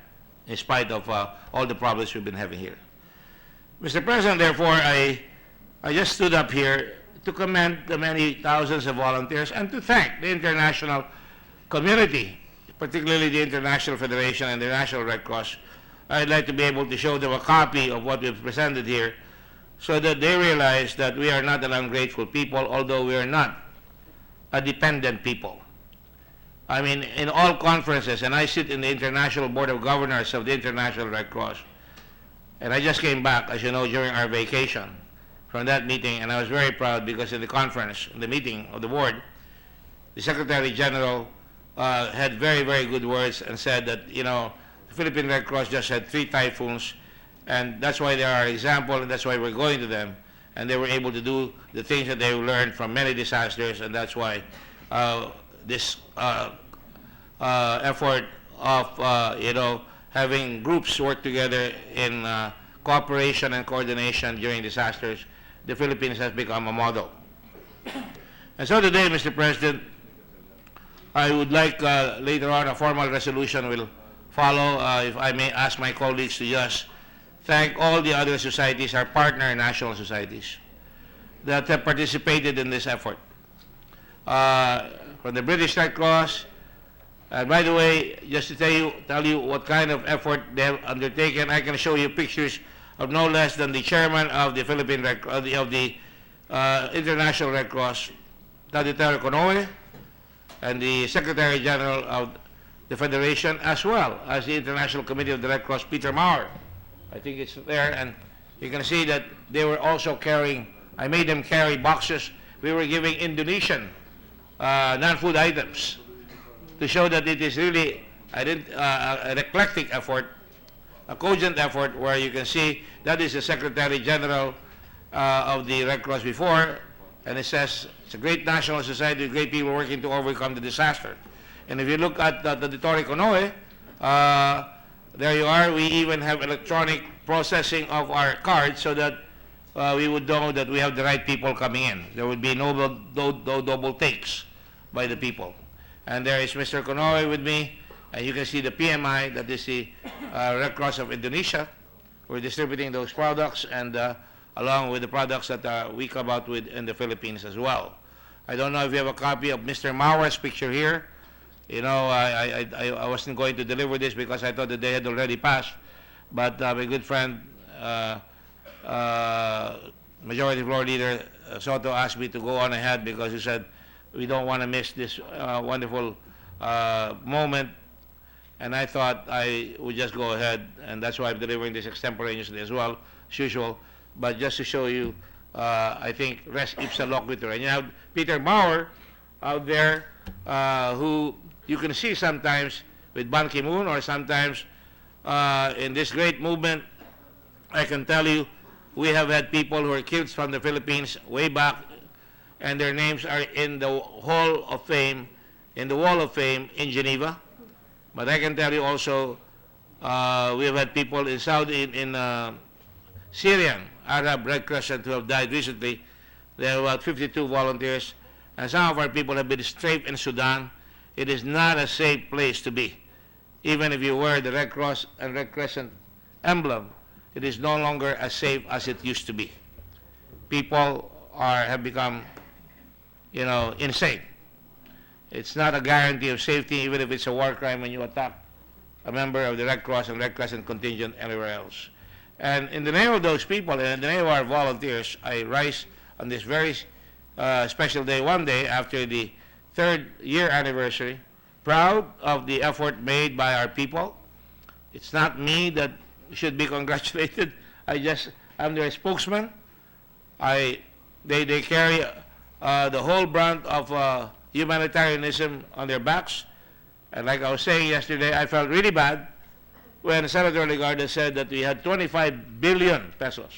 in spite of all the problems we've been having here. Mr. President, therefore, I just stood up here to commend the many thousands of volunteers and to thank the international community, particularly the International Federation and the National Red Cross. I'd like to be able to show them a copy of what we've presented here so that they realize that we are not an ungrateful people, although we are not a dependent people. I mean, in all conferences, and I sit in the International Board of Governors of the International Red Cross, and I just came back, as you know, during our vacation from that meeting, and I was very proud because in the conference, in the meeting of the board, the Secretary General had very, very good words and said that, you know, the Philippine Red Cross just had 3 typhoons, and that's why they are an example, and that's why we're going to them, and they were able to do the things that they learned from many disasters, and that's why this effort of, you know, having groups work together in cooperation and coordination during disasters, the Philippines has become a model. And so today, Mr. President, I would like later on a formal resolution will follow, if I may ask my colleagues to just thank all the other societies, our partner national societies, that have participated in this effort. From the British Red Cross, and by the way, just to tell you what kind of effort they have undertaken, I can show you pictures of no less than the chairman of the Philippine Red of the International Red Cross, Taditero Konoe, and the Secretary General of the Federation, as well as the International Committee of the Red Cross, Peter Maurer. I think it's there, and you can see that they were also carrying, I made them carry boxes. We were giving Indonesian non-food items to show that it is really an eclectic effort, a cogent effort, where you can see that is the Secretary General of the Red Cross before, and it says it's a great national society, great people working to overcome the disaster. And if you look at the Tori Konoe, there you are. We even have electronic processing of our cards so that we would know that we have the right people coming in. There would be no double takes. by the people. And there is Mr. Konoe with me, and you can see the PMI, that is the Red Cross of Indonesia. We're distributing those products, and along with the products that we come out with in the Philippines as well. I don't know if you have a copy of Mr. Mauer's picture here. You know, I wasn't going to deliver this because I thought the day had already passed, but my good friend, Majority Floor Leader Soto asked me to go on ahead because he said we don't want to miss this wonderful moment, and I thought I would just go ahead, and that's why I'm delivering this extemporaneously as well, as usual. But just to show you, I think res ipsa loquitur. And you have Peter Maurer out there, who you can see sometimes with Ban Ki-moon, or sometimes in this great movement. I can tell you, we have had people who are killed from the Philippines way back, and their names are in the Hall of Fame, in the Wall of Fame in Geneva. But I can tell you also, we have had people in Syrian Arab Red Crescent who have died recently. There are about 52 volunteers, and some of our people have been strafed in Sudan. It is not a safe place to be. Even if you wear the Red Cross and Red Crescent emblem, it is no longer as safe as it used to be. People have become, you know, insane. It's not a guarantee of safety, even if it's a war crime when you attack a member of the Red Cross and Red Crescent contingent anywhere else. And in the name of those people, and in the name of our volunteers, I rise on this very special day, one day after the 3rd year anniversary, proud of the effort made by our people. It's not me that should be congratulated. I'm their spokesman. They carry the whole brunt of humanitarianism on their backs. And like I was saying yesterday, I felt really bad when Senator Legarda said that we had 25 billion pesos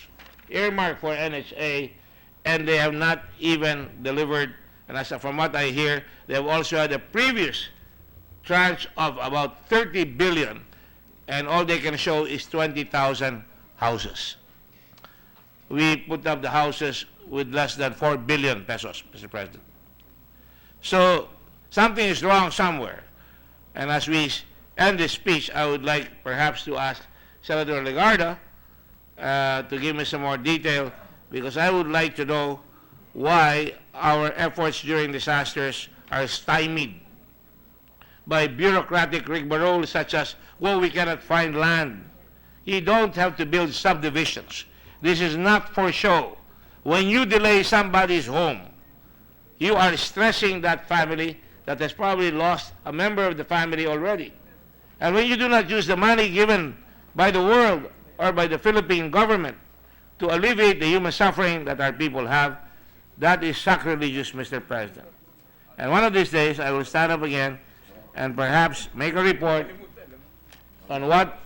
earmarked for NHA, and they have not even delivered. And as from what I hear, they have also had a previous tranche of about 30 billion, and all they can show is 20,000 houses. We put up the houses with less than 4 billion pesos, Mr. President. So something is wrong somewhere. And as we end this speech, I would like perhaps to ask Senator Legarda to give me some more detail, because I would like to know why our efforts during disasters are stymied by bureaucratic rigmarole such as, well, we cannot find land. You don't have to build subdivisions. This is not for show. When you delay somebody's home, you are stressing that family that has probably lost a member of the family already. And when you do not use the money given by the world or by the Philippine government to alleviate the human suffering that our people have, that is sacrilegious, Mr. President. And one of these days, I will stand up again and perhaps make a report on what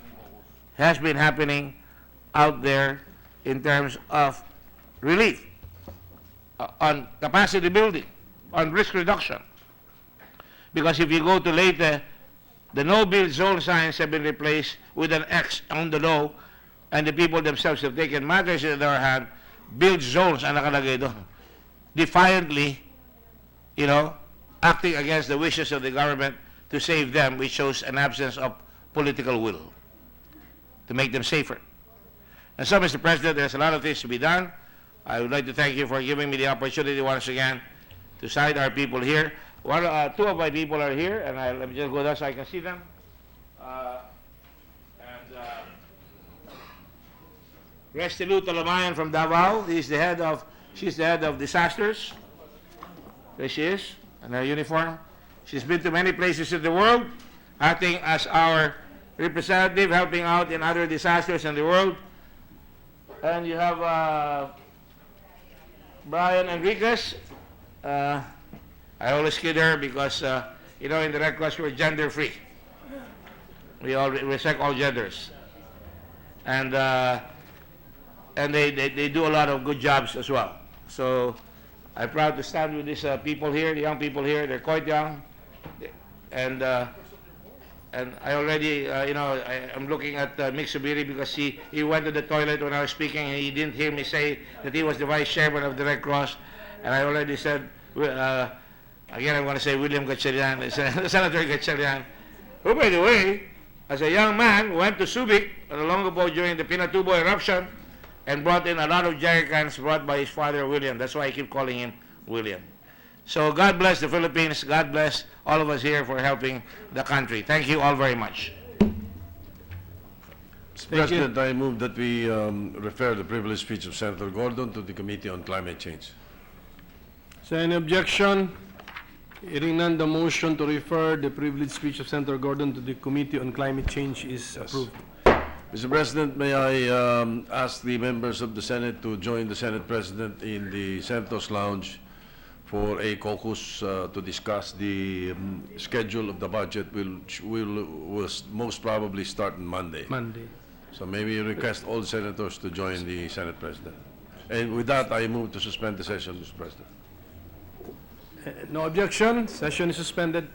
has been happening out there in terms of relief, on capacity building, on risk reduction. Because if you go to Leyte, the no-build zone signs have been replaced with an X on the low, and the people themselves have taken matters in their hand, build zones ang nakalagay doon, defiantly, you know, acting against the wishes of the government to save them, which shows an absence of political will to make them safer. And so, Mr. President, there's a lot of things to be done. I would like to thank you for giving me the opportunity once again to cite our people here. Two of my people are here, and let me just go there so I can see them. Restilu Talamayan from Davao. She's the head of disasters. There she is, in her uniform. She's been to many places in the world, acting as our representative, helping out in other disasters in the world. And you have Brian Enriquez. I always kid her because, you know, in the Red Cross we're gender free. We all respect all genders. And they do a lot of good jobs as well. So I'm proud to stand with these people here, the young people here. They're quite young. And I already, you know, I'm looking at Mick Subiri because he went to the toilet when I was speaking, and he didn't hear me say that he was the vice chairman of the Red Cross. And I already said, Again, I want to say William Gatchalian, Senator Gatchalian, who, by the way, as a young man, went to Subic long ago during the Pinatubo eruption and brought in a lot of jerry cans brought by his father, William. That's why I keep calling him William. So God bless the Philippines. God bless all of us here for helping the country. Thank you all very much. Mr. President, I move that we refer the privileged speech of Senator Gordon to the Committee on Climate Change. Is there any objection? Hearing none, the motion to refer the privileged speech of Senator Gordon to the Committee on Climate Change is approved. Mr. President, may I ask the members of the Senate to join the Senate President in the Senators Lounge for a caucus to discuss the schedule of the budget, which will most probably start on Monday. Monday. So maybe request all senators to join the Senate President. And with that, I move to suspend the session, Mr. President. No objection. Session is suspended.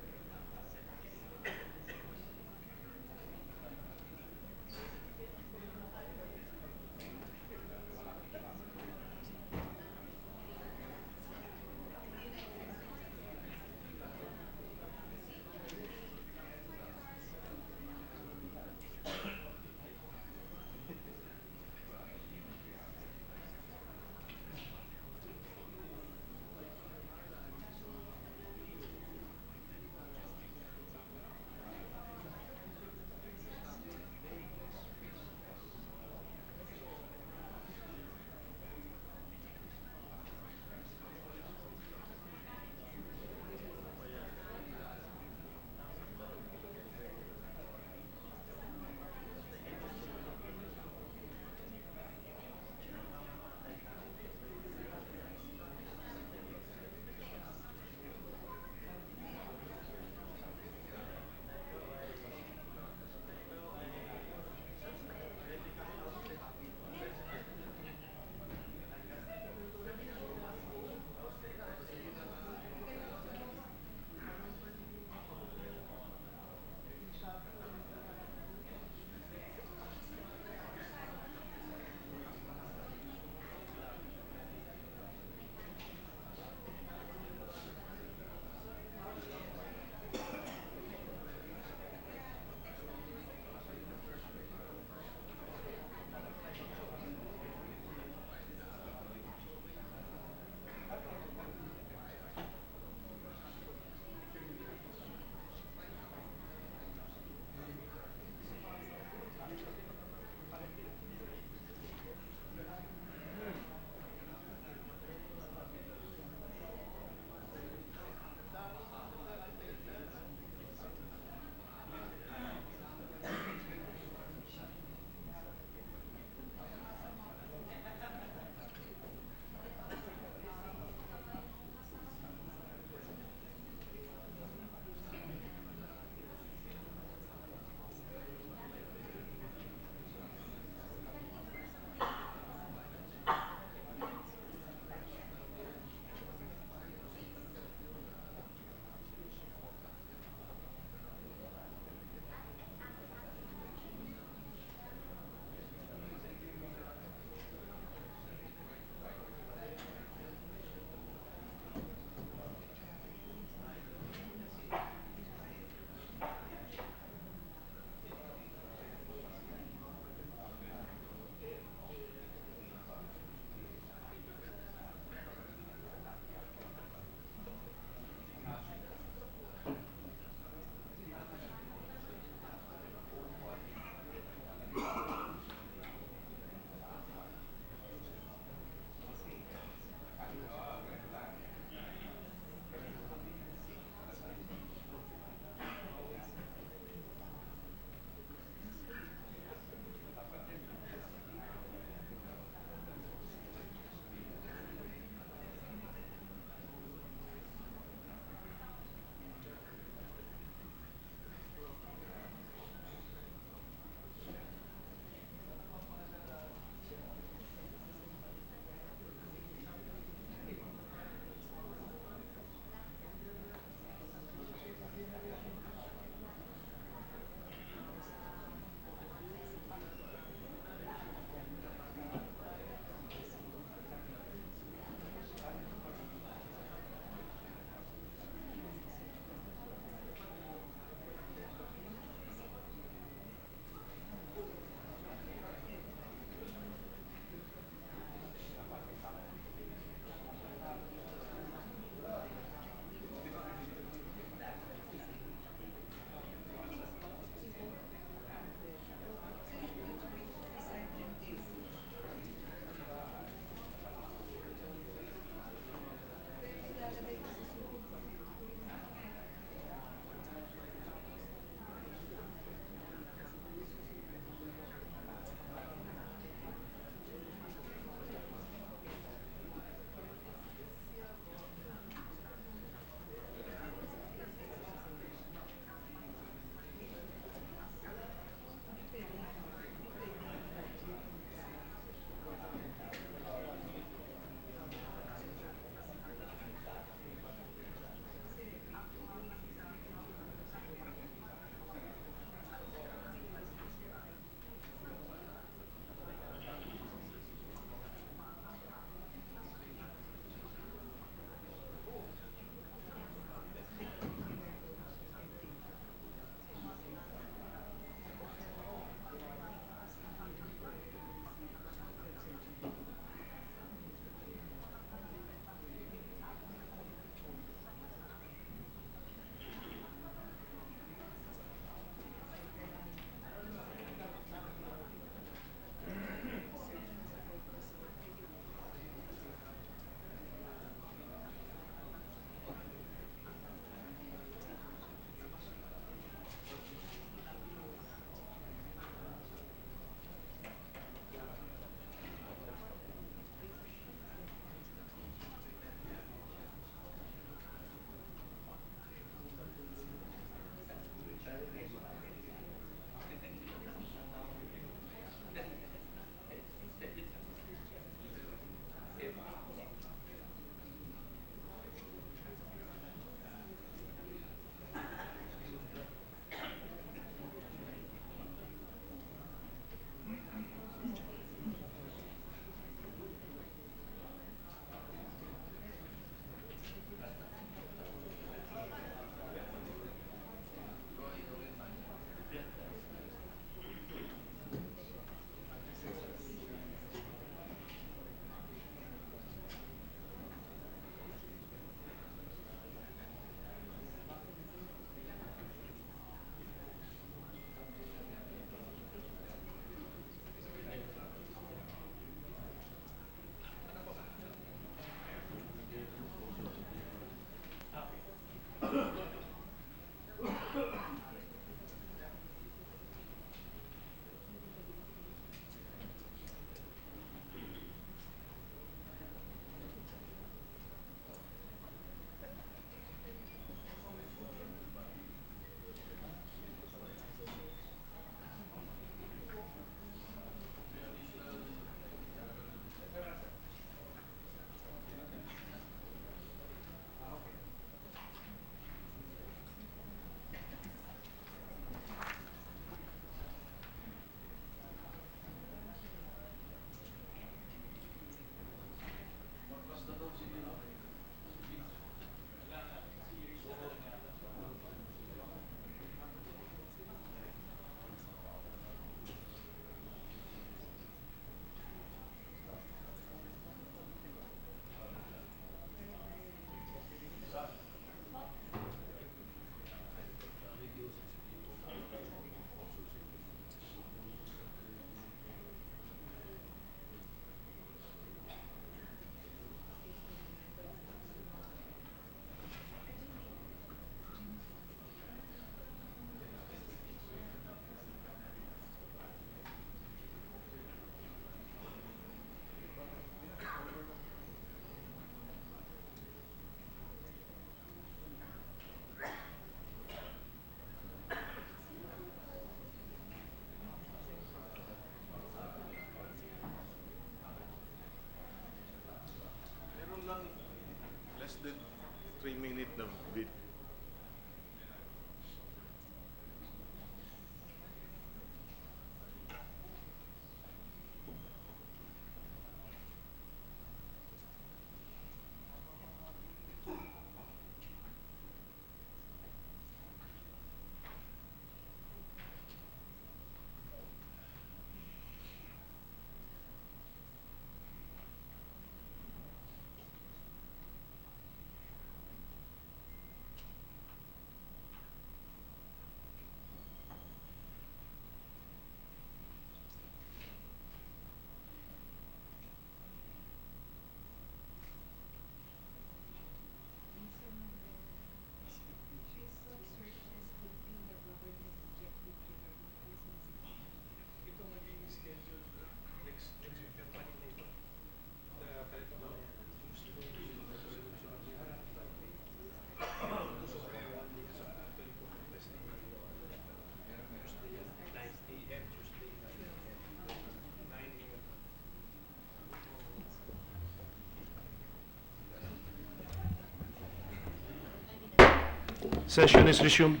Session is resumed.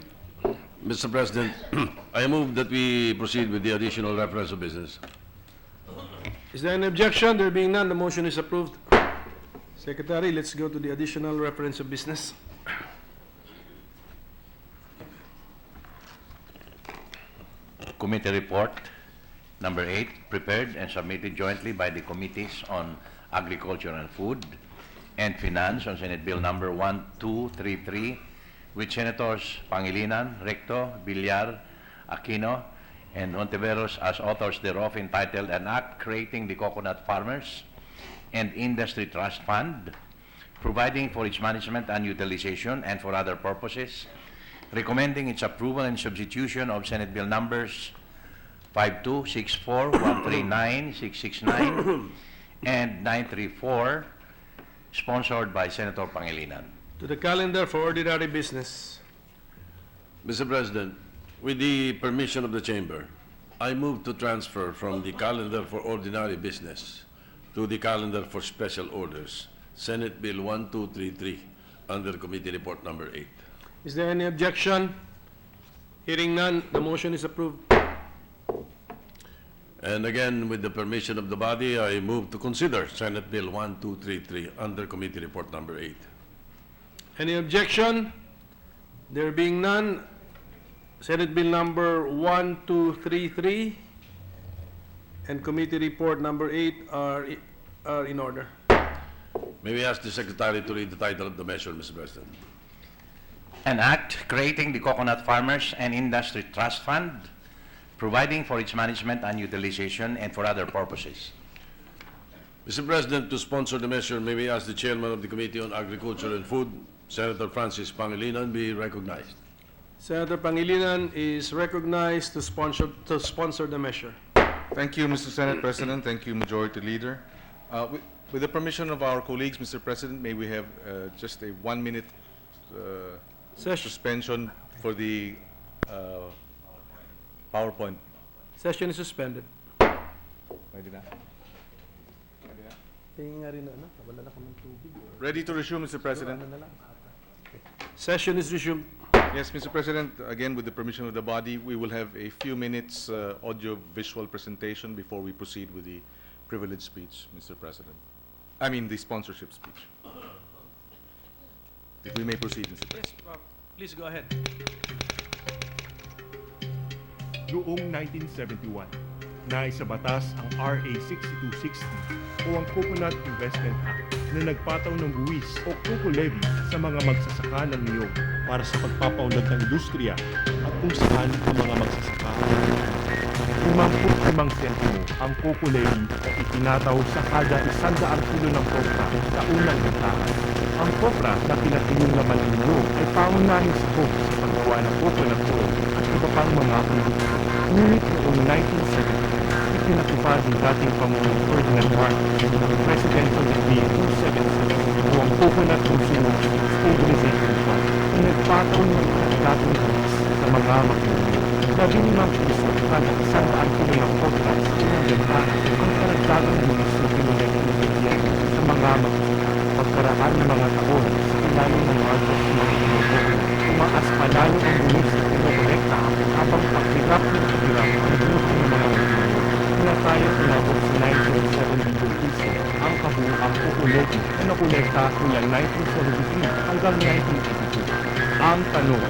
Mr. President, I move that we proceed with the additional reference of business. Is there any objection? There being none, the motion is approved. Secretary, let's go to the additional reference of business. Committee report number 8, prepared and submitted jointly by the Committees on Agriculture and Food and Finance on Senate Bill number 1233, with Senators Pangilinan, Recto, Villar, Aquino, and Ontiveros as authors thereof, entitled An Act Creating the Coconut Farmers and Industry Trust Fund, providing for its management and utilization and for other purposes, recommending its approval and substitution of Senate Bill numbers 5264, 139, 669, and 934, sponsored by Senator Pangilinan. To the calendar for ordinary business. Mr. President, with the permission of the Chamber, I move to transfer from the calendar for ordinary business to the calendar for special orders, Senate Bill 1233, under Committee Report number 8. Is there any objection? Hearing none, the motion is approved. And again, with the permission of the body, I move to consider Senate Bill 1233 under Committee Report number 8. Any objection? There being none, Senate Bill number 1233 and Committee Report number 8 are in order. May we ask the Secretary to read the title of the measure, Mr. President? An act creating the Coconut Farmers and Industry Trust Fund, providing for its management and utilization and for other purposes. Mr. President, to sponsor the measure, may we ask the Chairman of the Committee on Agriculture and Food, Senator Francis Pangilinan, be recognized. Senator Pangilinan is recognized to sponsor the measure. Thank you, Mr. Senate President. Thank you, Majority Leader. With the permission of our colleagues, Mr. President, may we have just a 1-minute Session, suspension for the PowerPoint. session is suspended. Ready na? Ready to resume, Mr. President. Session is resumed. Yes, Mr. President, again, with the permission of the body, we will have a few minutes audio-visual presentation before we proceed with the privilege speech, Mr. President. I mean, the sponsorship speech. If we may proceed, Mr. President. Yes, please go ahead. Noong 1971, naisabatas ang RA 6260 o ang Coconut Investment Act na nagpataw ng buwis o coco levy sa mga magsasaka ng niyog para sa pagpapaunlad ng industriya at kung saan ang mga magsasaka. 55 sentimo ang coco levy na itinataw sa kada 100 kilo ng kopra sa unang bentahan. Ang kopra na pinatiling naman ng niyog ay pangunahing sahog sa paggawa ng coconut oil at iba pang mga produkto. Ngunit noong 1970, pinatupad ng dating Pangulong Ferdinand Marcos ng Presidential Decree 277 o ang Coconut Consumer Stabilization Fund na nagpataw ng dating buwis sa mga makinig. 15% kada 100 kilo ng kopra sa unang bentahan ang karagdagang buwis na pinunay sa mga makinig. Pagkaraan ng mga taon sa ilalim ng Marcos Management, tumaas palalo ang buwis na pinokolekta habang paghirap ng paghirap ang buhay ng mga makinig. Kaya tayo tinabot sa 9.7 billion piso ang kabuuang kukulegi na nakolekta mula 1973 hanggang 1982. Ang tanong,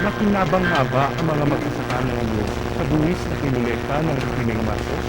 nakinabang nga ba ang mga magsasaka ng niyog sa buwis na kinolekta ng Pilipinas Marcos?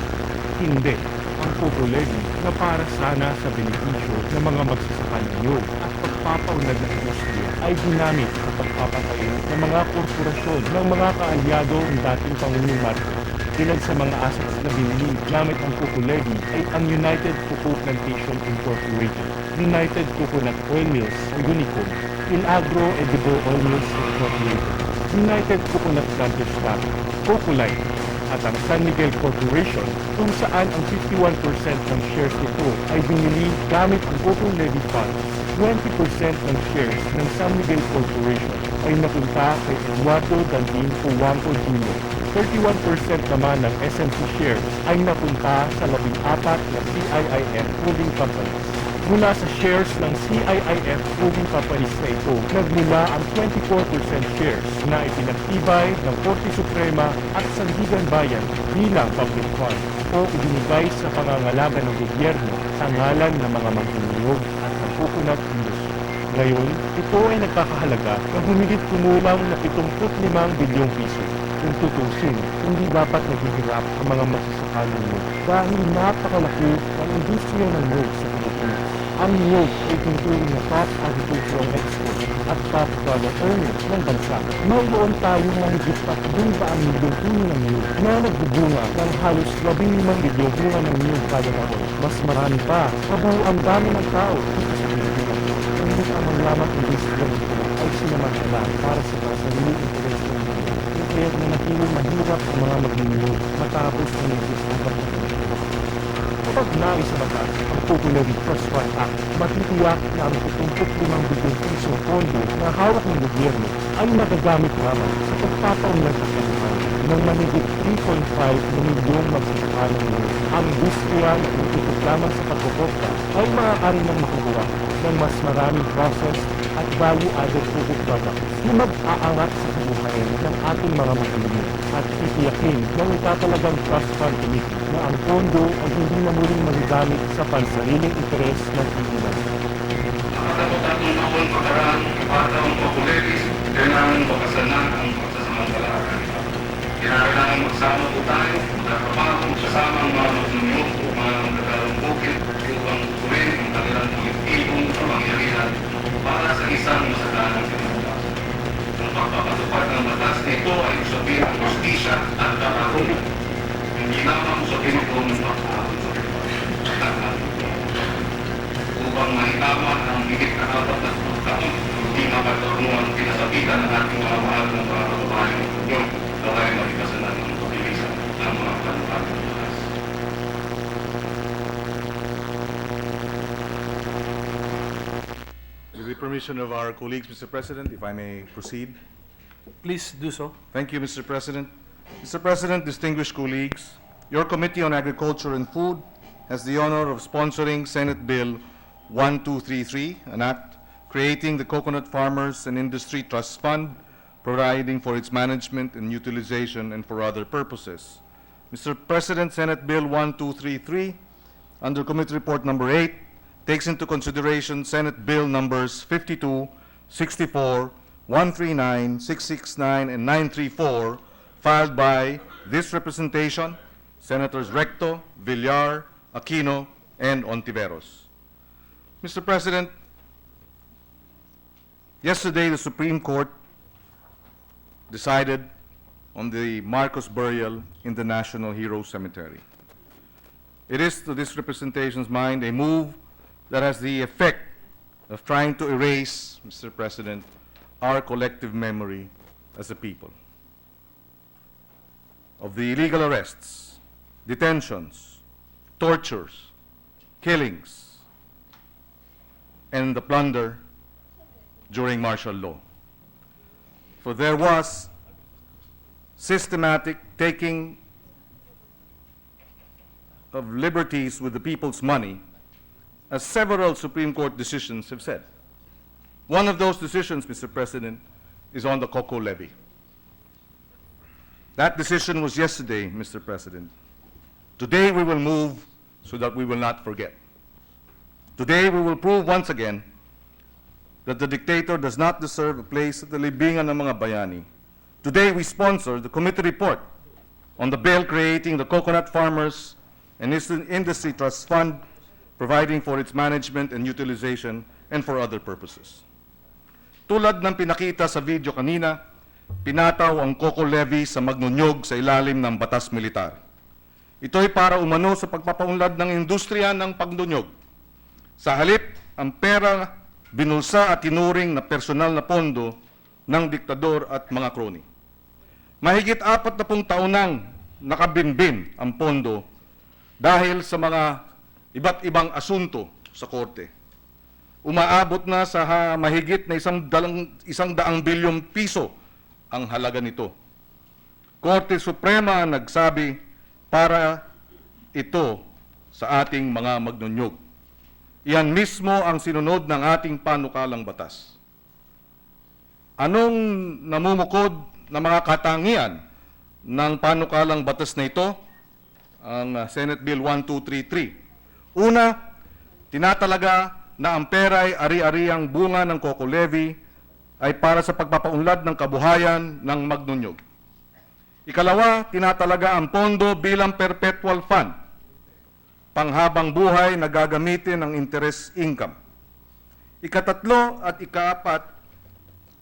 Hindi. Ang kukulegi na para sana sa benepisyo ng mga magsasaka ng niyog at pagpapaunlad ng industriya ay ginamit sa pagpapatayo ng mga korporasyon ng mga kaalyado ng dating Pangulong Marcos. Ilan sa mga assets na binili gamit ang kukulegi ay ang United Cocoa Plantation Incorporated, United Coconut Oil Mills o Unicom, Inagro Edible Oil Mills Incorporated, United Coconut Planters Lab, Cocolite, at ang San Miguel Corporation kung saan ang 51% ng shares nito ay binili gamit ang cocoa levy funds. 20% ng shares ng San Miguel Corporation ay napunta kay Eduardo Dantin o Wangco Jr. 31% naman ng SMC shares ay napunta sa 14 na CIIM holding companies. mula sa shares ng CIIF Moving Companies na ito, nagmula ang 24% shares na ipinagtibay ng Korte Suprema at Sandigan Bayan bilang public fund o ibinigay sa pangangalaga ng gobyerno sa ngalan ng mga magniniyog at ng coconut industry. Ngayon, ito ay nagkakahalaga ng humigit kumulang na 75 bilyong piso. Kung tutusin, hindi dapat naghihirap ang mga magsasaka ng nyug dahil napakalaki ang industriya ng nyug sa Pilipinas. Ang nyug ay tinuturing na top agricultural export at top dollar earner ng bansa. Mayroon tayong mahigit 200 milyong puno ng nyug na nagbubunga ng halos 15 milyong bunga ng nyug kada taon. Mas marami pa, kabuuan dami ng tao dito sa Pilipinas. Ngunit ang maglamang industriya ng ito ay sinamantala para sa sariling interes ng mga kaya nanatiling mahirap ang mga magniniyog matapos ang nagsisabat ng pagkakas. Kapag nais sa batas ang Popular Trust Fund Act, matitiyak na ang 75 bilyong piso pondo na hawak ng gobyerno ay magagamit lamang sa pagpapaunlad at kaluhan ng mahigit 3.5 milyong magsasaka ng nyug. Ang industriya na tututok lamang sa pagkukorta ay maaari nang makukuha ng mas maraming process at value-added products na mag-aangat sa buhay ng ating mga magniniyog at titiyakin ng itatalagang trust fund committee na ang pondo ay hindi na muling magagamit sa pansariling interes ng Pilipinas. Nakatagot-atong taon pakaraan, ipataw ang populetis, kailangan bakasan na ang pagsasamantalakan. Kailangan magsama po tayo, magkatrabaho, magsasama ang mga magniniyog o mga magkakarang bukid upang tuwin ang kanilang kolektibong kapangyarihan para sa isang masaganang sinulat. Ang pagpapatupad ng batas nito ay usapin ang justisya at katarungan. Hindi lamang usapin ito ng pagkakahon sa pagkakahon. Upang mahitama ang higit na 4 na taon, hindi makatarungan pinasabitan ng ating mga mahal ng mga kababayan yung gawin magkasalan ng pabilisan ng mga panukat ng batas. With the permission of our colleagues, Mr. President, if I may proceed. Please do so. Thank you, Mr. President. Mr. President, distinguished colleagues, your Committee on Agriculture and Food has the honor of sponsoring Senate Bill 1233, an act creating the Coconut Farmers and Industry Trust Fund, providing for its management and utilization and for other purposes. Mr. President, Senate Bill 1233, under Committee Report Number 8, takes into consideration Senate Bill numbers 52, 64, 139, 669, and 934, filed by this representation, Senators Recto, Villar, Aquino, and Ontiveros. Mr. President, yesterday the Supreme Court decided on the Marcos burial in the National Heroes Cemetery. It is, to this representation's mind, a move that has the effect of trying to erase, Mr. President, our collective memory as a people. Of the illegal arrests, detentions, tortures, killings, and the plunder during martial law. For there was systematic taking of liberties with the people's money, as several Supreme Court decisions have said. One of those decisions, Mr. President, is on the cocoa levy. That decision was yesterday, Mr. President. Today we will move so that we will not forget. Today we will prove once again that the dictator does not deserve a place at the libingan ng mga bayani. Today we sponsor the committee report on the bill creating the Coconut Farmers and Industry Trust Fund, providing for its management and utilization and for other purposes. Tulad ng pinakita sa video kanina, pinataw ang cocoa levy sa magnunyog sa ilalim ng batas militar. Ito ay para umano sa pagpapaunlad ng industriya ng pagnunyog. Sa halip, ang pera binulsa at tinuring na personal na pondo ng diktador at mga kroni. Mahigit 40 taon nang nakabinbin ang pondo dahil sa mga iba't ibang asunto sa korte. Umaabot na sa mahigit na 100 bilyong piso ang halaga nito. Korte Suprema nagsabi para ito sa ating mga magnunyog. Iyan mismo ang sinunod ng ating panukalang batas. Anong namumukod na mga katangian ng panukalang batas na ito? Ang Senate Bill 1233. Una, tinatalaga na ang pera ay ari-ariang bunga ng Coco Levy ay para sa pagpapaunlad ng kabuhayan ng magnunyog. Ikalawa, tinatalaga ang pondo bilang perpetual fund, panghabang buhay na gagamitin ng interest income. Ikatatlo at ikaapat,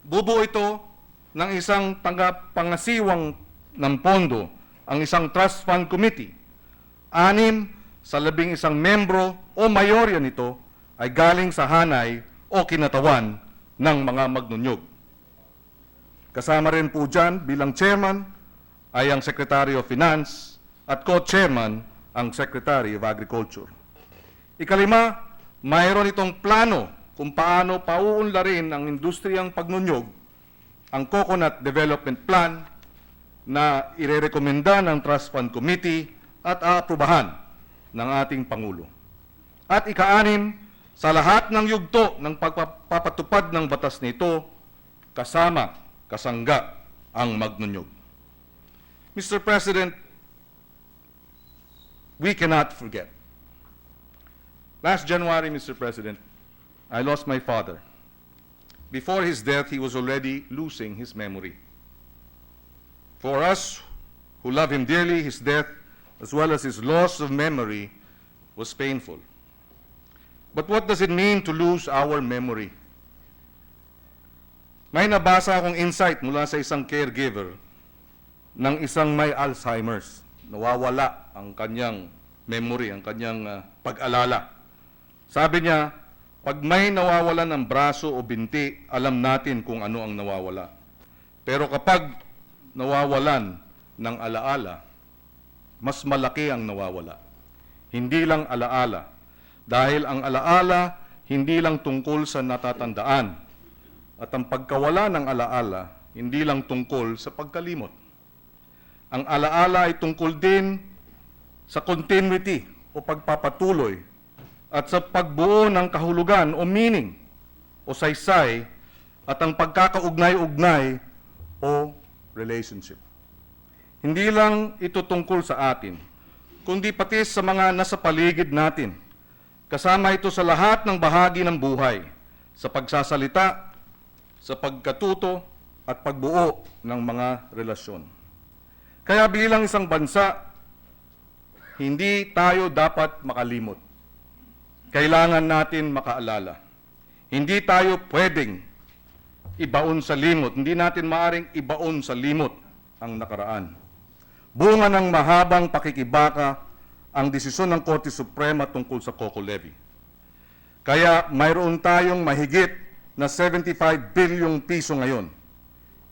bubuo ito ng isang pangasiwang ng pondo, ang isang trust fund committee. 6 sa 11 membro o mayorya nito ay galing sa hanay o kinatawan ng mga magnunyog. Kasama rin po dyan bilang chairman ay ang Secretary of Finance at co-chairman ang Secretary of Agriculture. Ikalima, mayroon itong plano kung paano pauunlarin ang industriyang pagnunyog, ang Coconut Development Plan na irerekomenda ng Trust Fund Committee at aaprubahan ng ating Pangulo. At ika-6, sa lahat ng yugto ng pagpapatupad ng batas nito, kasangga ang magnunyog. Mr. President, we cannot forget. Last January, Mr. President, I lost my father. Before his death, he was already losing his memory. For us who love him dearly, his death, as well as his loss of memory, was painful. But what does it mean to lose our memory? May nabasa akong insight mula sa isang caregiver ng isang may Alzheimer's. Nawawala ang kanyang memory, ang kanyang pag-alala. Sabi niya, pag may nawawalan ng braso o binti, alam natin kung ano ang nawawala. Pero kapag nawawalan ng alaala, mas malaki ang nawawala. Hindi lang alaala. Dahil ang alaala, hindi lang tungkol sa natatandaan. At ang pagkawala ng alaala, hindi lang tungkol sa pagkalimot. Ang alaala ay tungkol din sa continuity o pagpapatuloy at sa pagbuo ng kahulugan o meaning o saysay at ang pagkakaugnay-ugnay o relationship. Hindi lang ito tungkol sa atin, kundi pati sa mga nasa paligid natin. Kasama ito sa lahat ng bahagi ng buhay, sa pagsasalita, sa pagkatuto at pagbuo ng mga relasyon. Kaya bilang isang bansa, hindi tayo dapat makalimot. Kailangan natin makaalala. Hindi tayo pwedeng ibaon sa limot. Hindi natin maaring ibaon sa limot ang nakaraan. Bunga ng mahabang pakikibaka ang desisyon ng Korte Suprema tungkol sa Coco Levy. Kaya mayroon tayong mahigit na 75 bilyong piso ngayon.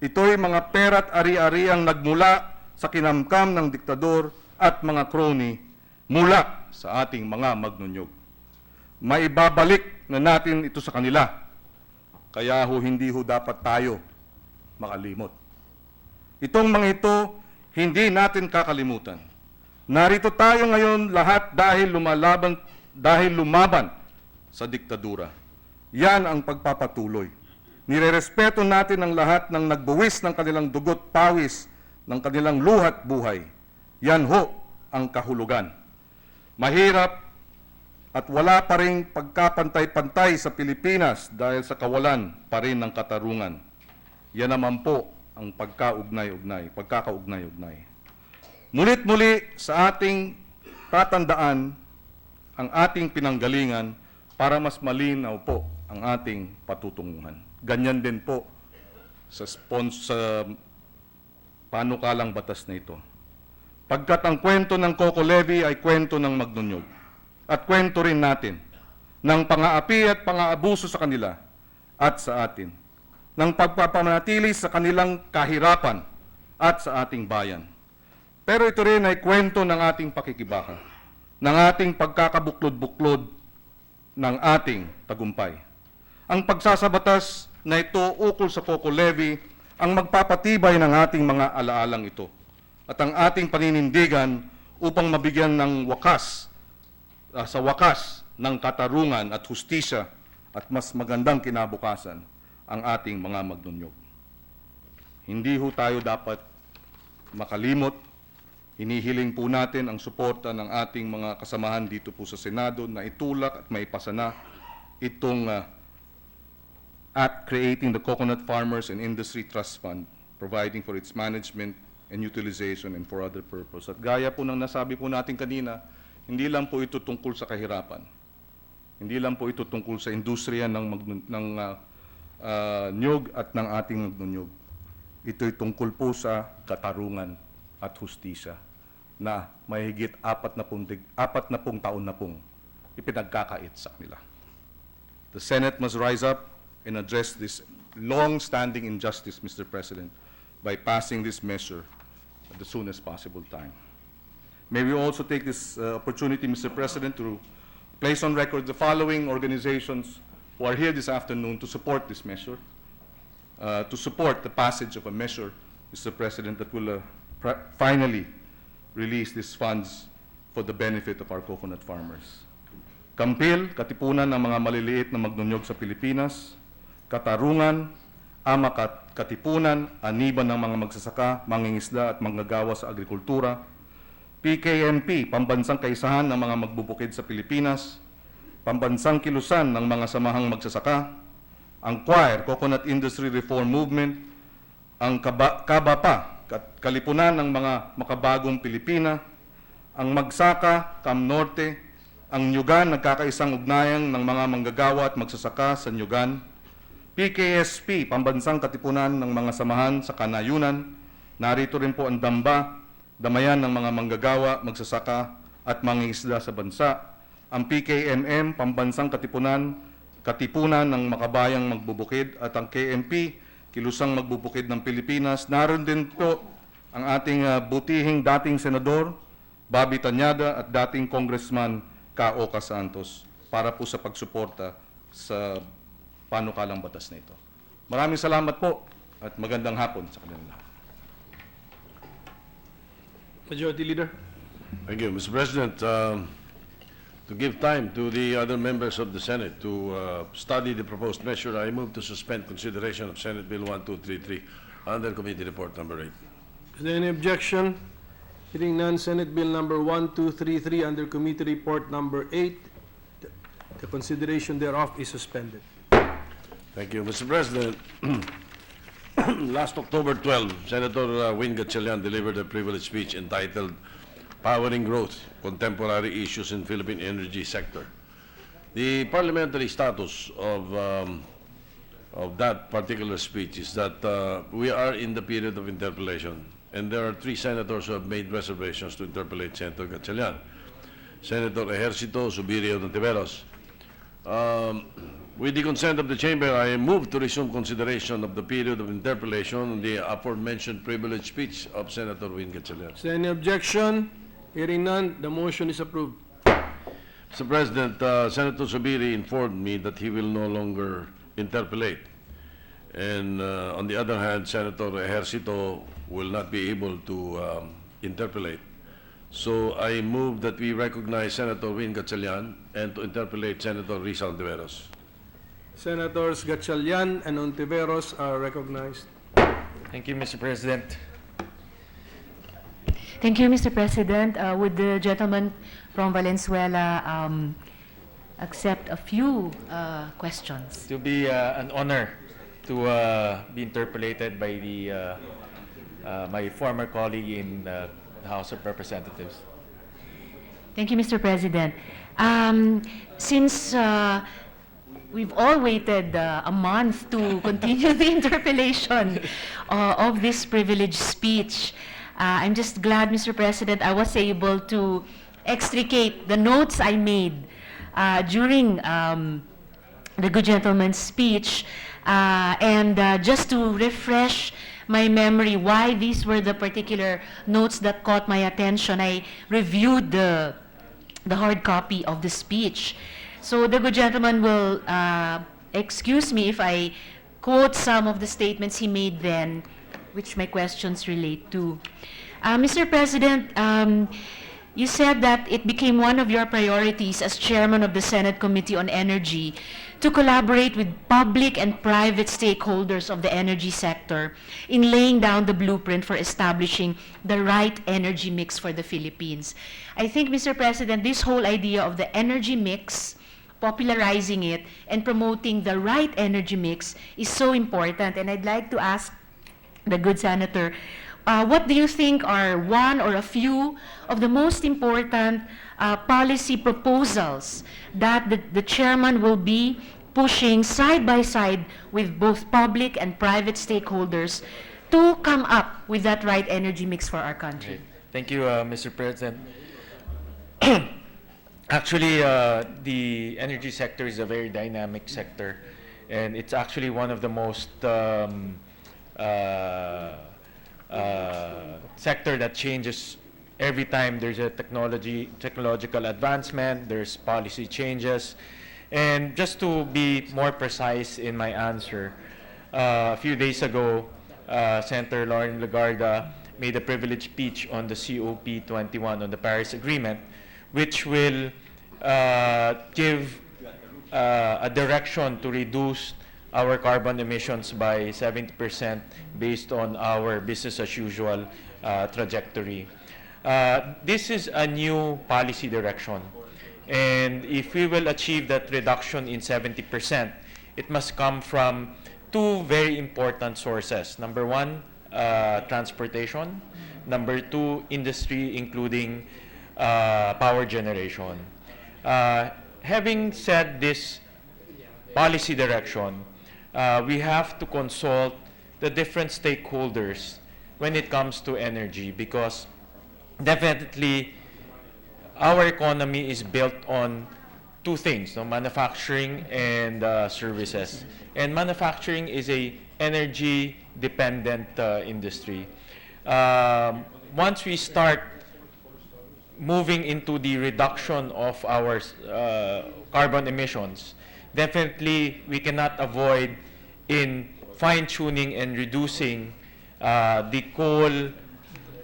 Ito'y mga pera't ari-ariang nagmula sa kinamkam ng diktador at mga crony mula sa ating mga magnunyog. Maibabalik na natin ito sa kanila. Kaya hindi dapat tayo makalimot. Itong mga ito, hindi natin kakalimutan. Narito tayo ngayon lahat dahil lumaban sa diktadura. Yan ang pagpapatuloy. Nirerespeto natin ang lahat ng nagbuwis ng kanilang dugot pawis, ng kanilang luhat buhay. Yan ho ang kahulugan. Mahirap at wala pa ring pagkapantay-pantay sa Pilipinas dahil sa kawalan pa rin ng katarungan. Yan naman po ang pagkakaugnay-ugnay. Mulit-muli sa ating tatandaan ang ating pinanggalingan para mas malinaw po ang ating patutunguhan. Ganyan din po sa panukalang batas na ito. Pagkat ang kwento ng Coco Levy ay kwento ng magnunyog at kwento rin natin ng pang-aapi at pang-aabuso sa kanila at sa atin, ng pagpapanatili sa kanilang kahirapan at sa ating bayan. Pero ito rin ay kwento ng ating pakikibaka, ng ating pagkakabuklod-buklod ng ating tagumpay. Ang pagsasabatas na ito ukol sa Coco Levy ang magpapatibay ng ating mga alaalang ito at ang ating paninindigan upang mabigyan ng wakas, sa wakas ng katarungan at hustisya at mas magandang kinabukasan ang ating mga magnunyog. Hindi ho tayo dapat makalimot. Hinihiling po natin ang suporta ng ating mga kasamahan dito po sa Senado na itulak at maipasa na itong at creating the Coconut Farmers and Industry Trust Fund, providing for its management and utilization and for other purpose. At gaya po ng nasabi po natin kanina, hindi lang po ito tungkol sa kahirapan. Hindi lang po ito tungkol sa industriya ng niyog at ng ating magnunyog. Ito'y tungkol po sa katarungan at hustisya na mahigit 40 taon na pong ipinagkakait sa kanila. The Senate must rise up and address this long-standing injustice, Mr. President, by passing this measure at the soonest possible time. May we also take this opportunity, Mr. President, to place on record the following organizations who are here this afternoon to support this measure, to support the passage of a measure, Mr. President, that will finally release these funds for the benefit of our coconut farmers. Kampil, katipunan ng mga maliliit na magnunyog sa Pilipinas. Katarungan, ama katipunan, aniban ng mga magsasaka, mangingisda at manggagawa sa agrikultura. PKMP, pambansang kaisahan ng mga magbubukid sa Pilipinas. Pambansang kilusan ng mga samahang magsasaka. Ang COIR, Coconut Industry Reform Movement. Ang KABAPA, Kalipunan ng mga makabagong Pilipina. Ang Magsaka, Kamnorte. Ang Nyugan, nagkakaisang ugnayan ng mga manggagawa at magsasaka sa Nyugan. PKSP, Pambansang Katipunan ng mga samahan sa Kanayunan. Narito rin po ang Damba, Damayan ng mga manggagawa, magsasaka at mangingisda sa bansa. Ang PKMM, Pambansang Katipunan ng makabayang magbubukid. At ang KMP, Kilusang Magbubukid ng Pilipinas. Naroon din po ang ating butihing dating senador, Bobby Tanyada, at dating Congressman K.O. Santos para po sa pagsuporta sa panukalang batas na ito. Maraming salamat po at magandang hapon sa kanilang lahat. Majority Leader. Thank you, Mr. President. To give time to the other members of the Senate to study the proposed measure, I move to suspend consideration of Senate Bill 1233 under Committee Report Number 8. Is there any objection? Hearing none, Senate Bill number 1233 under Committee Report number 8. The consideration thereof is suspended. Thank you, Mr. President. Last October 12, Senator Win Gatchalian delivered a privileged speech entitled Powering Growth, Contemporary Issues in Philippine Energy Sector. The parliamentary status of that particular speech is that we are in the period of interpellation, and there are 3 senators who have made reservations to interpellate Senator Gatchalian. Senator Ejercito, Subirio, and Tiveros. With the consent of the Chamber, I move to resume consideration of the period of interpellation on the aforementioned privileged speech of Senator Win Gatchalian. Is there any objection? Hearing none, the motion is approved. Mr. President, Senator Subiri informed me that he will no longer interpellate. And on the other hand, Senator Ejercito will not be able to interpellate. So I move that we recognize Senator Win Gatchalian and to interpellate Senator Rizal Ontiveros. Senators Gatchalian and Ontiveros are recognized. Thank you, Mr. President. Thank you, Mr. President. Would the gentleman from Valenzuela accept a few questions? To be an honor to be interpolated by the my former colleague in the House of Representatives. Thank you, Mr. President. Since we've all waited a month to continue the interpellation of this privileged speech, I'm just glad, Mr. President, I was able to extricate the notes I made during the good gentleman's speech and just to refresh my memory why these were the particular notes that caught my attention. I reviewed the hard copy of the speech. So the good gentleman will excuse me if I quote some of the statements he made then, which my questions relate to. Mr. President, you said that it became one of your priorities as chairman of the Senate Committee on Energy to collaborate with public and private stakeholders of the energy sector in laying down the blueprint for establishing the right energy mix for the Philippines. I think, Mr. President, this whole idea of the energy mix, popularizing it and promoting the right energy mix is so important. And I'd like to ask the good senator, what do you think are one or a few of the most important policy proposals that the chairman will be pushing side by side with both public and private stakeholders to come up with that right energy mix for our country? Okay. Thank you, Mr. President. Actually, the energy sector is a very dynamic sector, and it's actually one of the most sector that changes every time there's a technological advancement, there's policy changes. And just to be more precise in my answer, a few days ago, Senator Lauren Legarda made a privileged speech on the COP21 on the Paris Agreement, which will give a direction to reduce our carbon emissions by 70% based on our business as usual trajectory. This is a new policy direction, and if we will achieve that reduction in 70%, it must come from two very important sources. Number one, transportation. Number two, industry, including power generation. Having said this policy direction, we have to consult the different stakeholders when it comes to energy, because definitely our economy is built on two things, no? Manufacturing and services. And manufacturing is a energy dependent industry. Once we start moving into the reduction of our carbon emissions, definitely we cannot avoid in fine-tuning and reducing the coal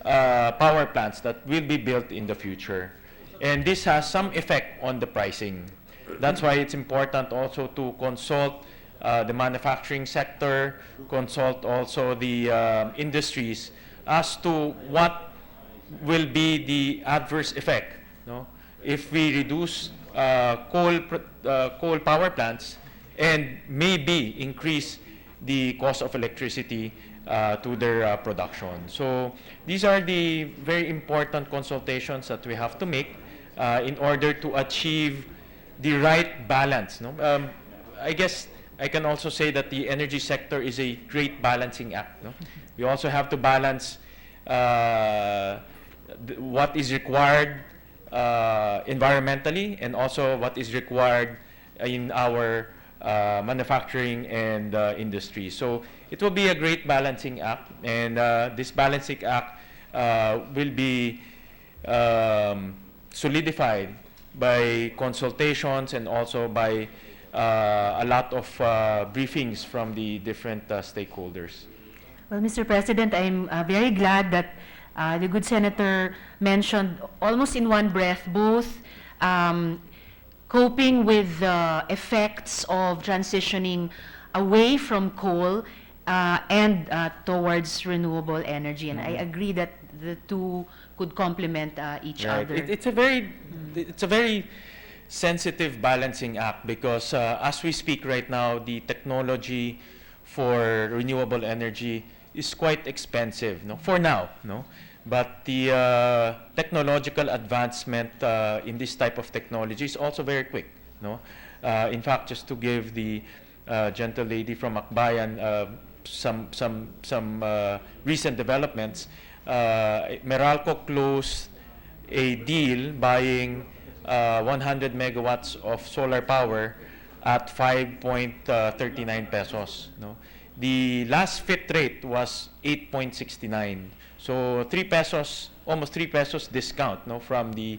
power plants that will be built in the future. And this has some effect on the pricing. That's why it's important also to consult the manufacturing sector, consult also the industries as to what will be the adverse effect, no? If we reduce coal power plants and maybe increase the cost of electricity to their production. So these are the very important consultations that we have to make in order to achieve the right balance, no? I guess I can also say that the energy sector is a great balancing act, no? We also have to balance what is required environmentally and also what is required in our manufacturing and industry. So it will be a great balancing act, and this balancing act will be solidified by consultations and also by a lot of briefings from the different stakeholders. Well, Mr. President, I'm very glad that the good senator mentioned almost in one breath both coping with the effects of transitioning away from coal and towards renewable energy. And I agree that the two could complement each Right. other. It's a very sensitive balancing act because as we speak right now, the technology for renewable energy is quite expensive, no? For now, no? But the technological advancement in this type of technology is also very quick, no? In fact, just to give the gentle lady from Akbayan some recent developments, Meralco closed a deal buying 100 megawatts of solar power at 5.39 pesos, no? The last fit rate was 8.69. So 3 pesos, almost 3 pesos discount, no, from the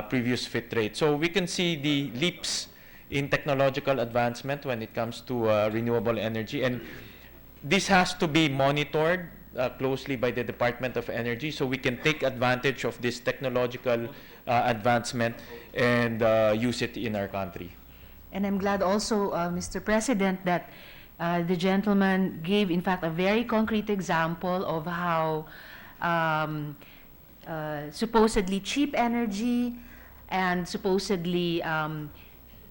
previous fit rate. So we can see the leaps in technological advancement when it comes to renewable energy, and this has to be monitored closely by the Department of Energy so we can take advantage of this technological advancement and use it in our country. And I'm glad also, Mr. President, that the gentleman gave, in fact, a very concrete example of how supposedly cheap energy and supposedly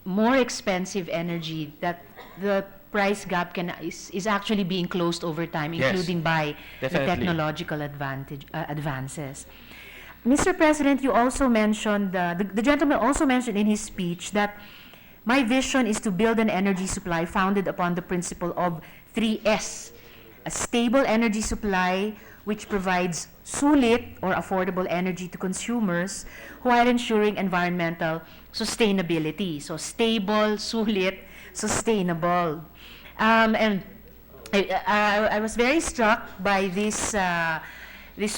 more expensive energy, that the price gap is actually being closed over time, Yes, including by the definitely. technological advances. Mr. President, you also mentioned, the gentleman also mentioned in his speech that my vision is to build an energy supply founded upon the principle of 3S, a stable energy supply which provides sulit or affordable energy to consumers while ensuring environmental sustainability. So stable, sulit, sustainable. And I was very struck by this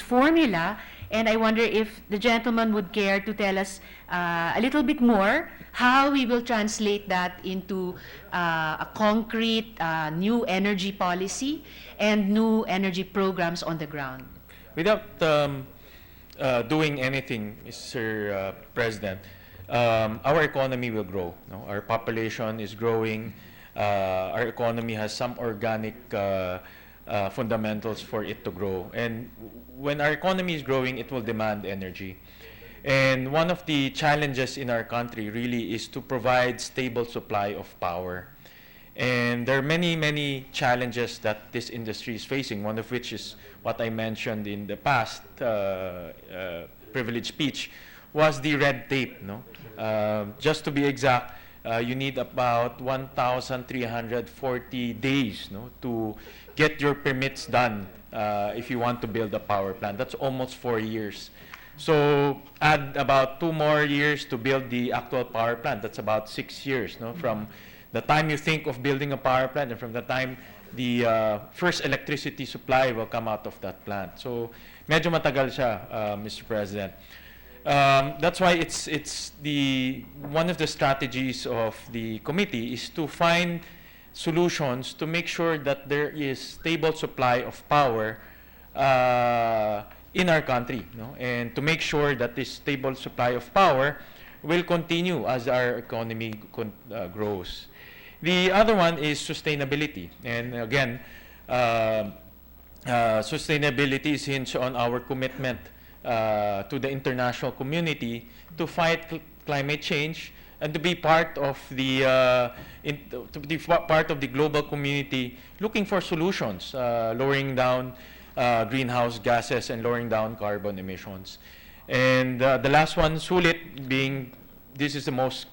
formula, and I wonder if the gentleman would care to tell us a little bit more how we will translate that into a concrete new energy policy and new energy programs on the ground. Without doing anything, Mr. President, our economy will grow. No? Our population is growing. Our economy has some organic fundamentals for it to grow. And when our economy is growing, it will demand energy. And one of the challenges in our country really is to provide stable supply of power. And there are many, many challenges that this industry is facing, one of which is what I mentioned in the past privilege speech, was the red tape. No? Just to be exact, you need about 1,340 days, no, to get your permits done if you want to build a power plant. That's almost 4 years. So add about 2 more years to build the actual power plant. That's about 6 years, no, from the time you think of building a power plant and from the time the first electricity supply will come out of that plant. So medyo matagal siya, Mr. President. That's why it's one of the strategies of the committee is to find solutions to make sure that there is stable supply of power in our country, no? And to make sure that this stable supply of power will continue as our economy grows. The other one is sustainability, and again, sustainability is hinged on our commitment to the international community to fight climate change and to be part of the part of the global community looking for solutions, lowering down greenhouse gases and lowering down carbon emissions. And the last one, sulit, being this is the most,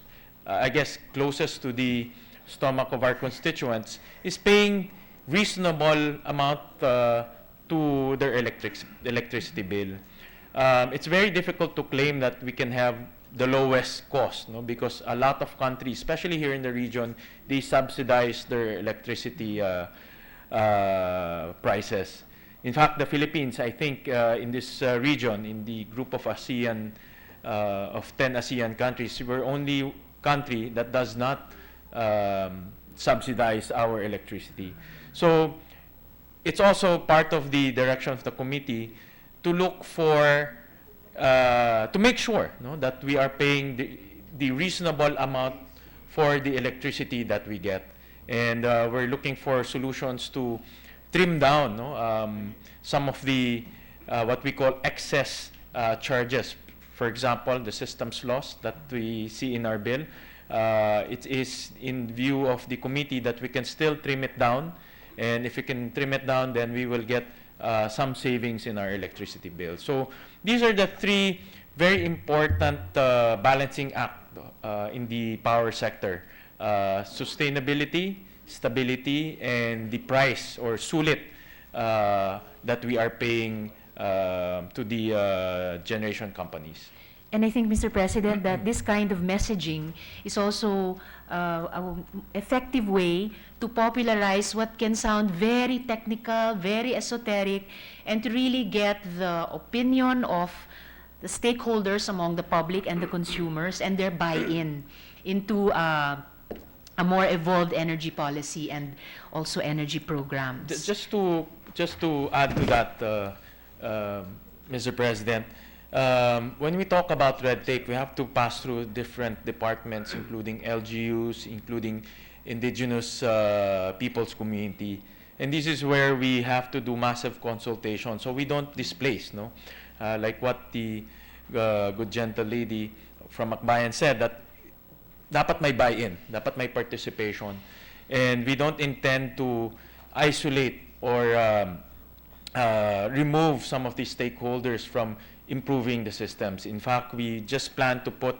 I guess, closest to the stomach of our constituents, is paying reasonable amount to their electricity bill. It's very difficult to claim that we can have the lowest cost, no? Because a lot of countries, especially here in the region, they subsidize their electricity prices. In fact, the Philippines, I think, in this region, in the group of ASEAN, of 10 ASEAN countries, we're only country that does not subsidize our electricity. So it's also part of the direction of the committee to look for, to make sure, no, that we are paying the reasonable amount for the electricity that we get. And we're looking for solutions to trim down, no, some of the what we call excess charges. For example, the systems loss that we see in our bill. It is in view of the committee that we can still trim it down, and if we can trim it down, then we will get some savings in our electricity bill. So these are the 3 very important balancing act in the power sector: sustainability, stability, and the price or sulit that we are paying to the generation companies. And I think, Mr. President, that this kind of messaging is also an effective way to popularize what can sound very technical, very esoteric, and to really get the opinion of the stakeholders among the public and the consumers and their buy-in into a more evolved energy policy and also energy programs. Just to just to add to that, Mr. President, when we talk about red tape, we have to pass through different departments, including LGUs, including indigenous people's community. And this is where we have to do massive consultation, so we don't displace, no? Like what the good gentle lady from Akbayan said, that dapat may buy-in, dapat may participation. And we don't intend to isolate or remove some of these stakeholders from improving the systems. In fact, we just plan to put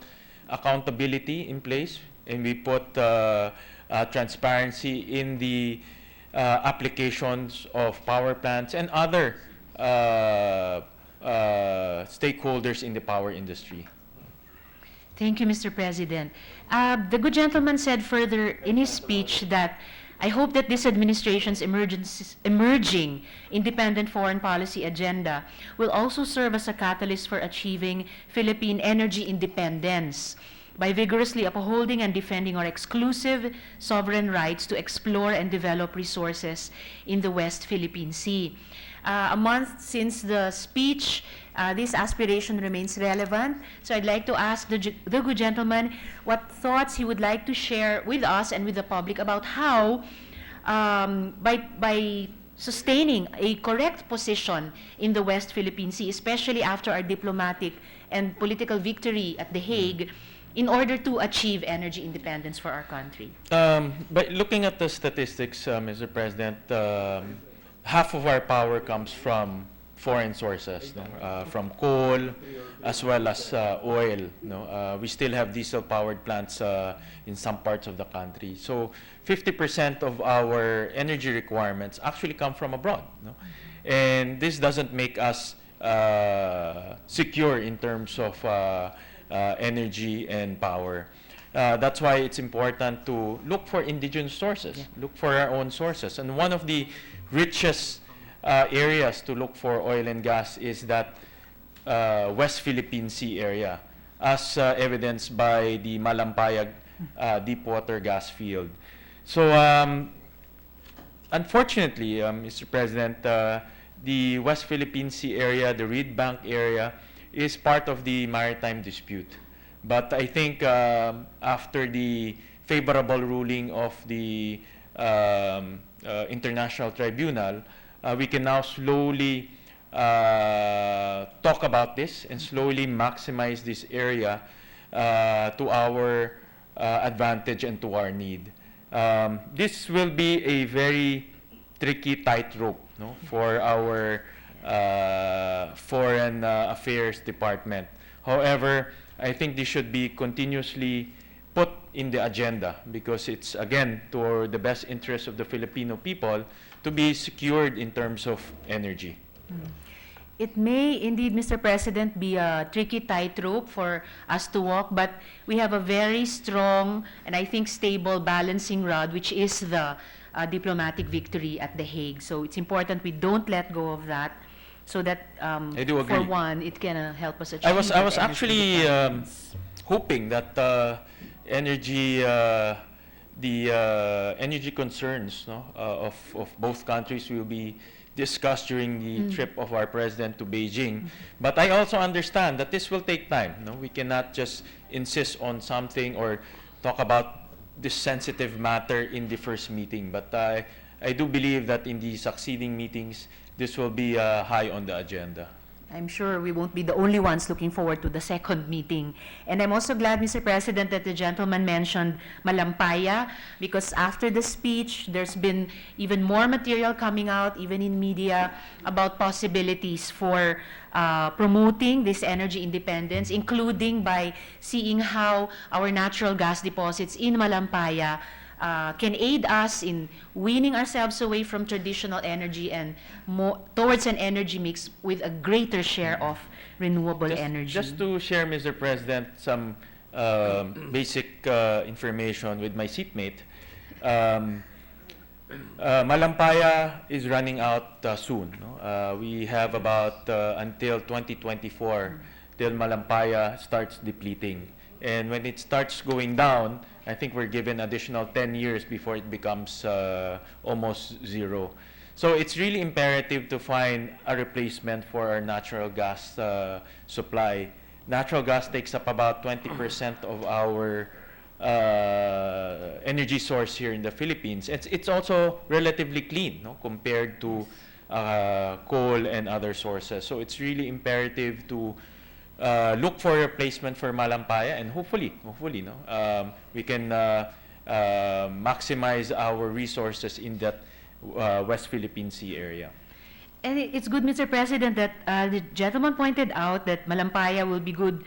accountability in place, and we put transparency in the applications of power plants and other stakeholders in the power industry. Thank you, Mr. President. The good gentleman said further in his speech that I hope that this administration's emerging independent foreign policy agenda will also serve as a catalyst for achieving Philippine energy independence by vigorously upholding and defending our exclusive sovereign rights to explore and develop resources in the West Philippine Sea. A month since the speech, this aspiration remains relevant. So I'd like to ask the good gentleman what thoughts he would like to share with us and with the public about how, by sustaining a correct position in the West Philippine Sea, especially after our diplomatic and political victory at The Hague, in order to achieve energy independence for our country. By looking at the statistics, Mr. President, half of our power comes from foreign sources, no? From coal as well as oil. No? We still have diesel-powered plants in some parts of the country. So 50% of our energy requirements actually come from abroad. No? And this doesn't make us secure in terms of energy and power. That's why it's important to look for indigenous sources, look for our own sources. And one of the richest areas to look for oil and gas is that West Philippine Sea area, as evidenced by the Malampayag deepwater gas field. So unfortunately, Mr. President, the West Philippine Sea area, the Reed Bank area, is part of the maritime dispute. But I think after the favorable ruling of the International Tribunal, we can now slowly talk about this and slowly maximize this area to our advantage and to our need. This will be a very tricky tightrope, no, for our Foreign Affairs Department. However, I think this should be continuously put in the agenda because it's, again, to the best interest of the Filipino people to be secured in terms of energy. It may indeed, Mr. President, be a tricky tightrope for us to walk, but we have a very strong and I think stable balancing rod, which is the diplomatic victory at The Hague. So it's important we don't let go of that, so that I do agree. for one, it can help us achieve. I was that actually independence. hoping that energy energy concerns, no, of both countries will be discussed during the trip of our president to Beijing. But I also understand that this will take time. No? We cannot just insist on something or talk about this sensitive matter in the first meeting. But I do believe that in the succeeding meetings, this will be high on the agenda. I'm sure we won't be the only ones looking forward to the second meeting. And I'm also glad, Mr. President, that the gentleman mentioned Malampaya, because after the speech, there's been even more material coming out, even in media, about possibilities for promoting this energy independence, including by seeing how our natural gas deposits in Malampaya can aid us in weaning ourselves away from traditional energy and more towards an energy mix with a greater share of renewable energy. Just to share, Mr. President, some basic information with my seatmate. Malampaya is running out soon. No? We have about until 2024 till Malampaya starts depleting. And when it starts going down, I think we're given additional 10 years before it becomes almost zero. So it's really imperative to find a replacement for our natural gas supply. Natural gas takes up about 20% of our energy source here in the Philippines. It's also relatively clean, no, compared to coal and other sources. So it's really imperative to look for a replacement for Malampaya, and hopefully, no, we can maximize our resources in that West Philippine Sea area. And it's good, Mr. President, that the gentleman pointed out that Malampaya will be good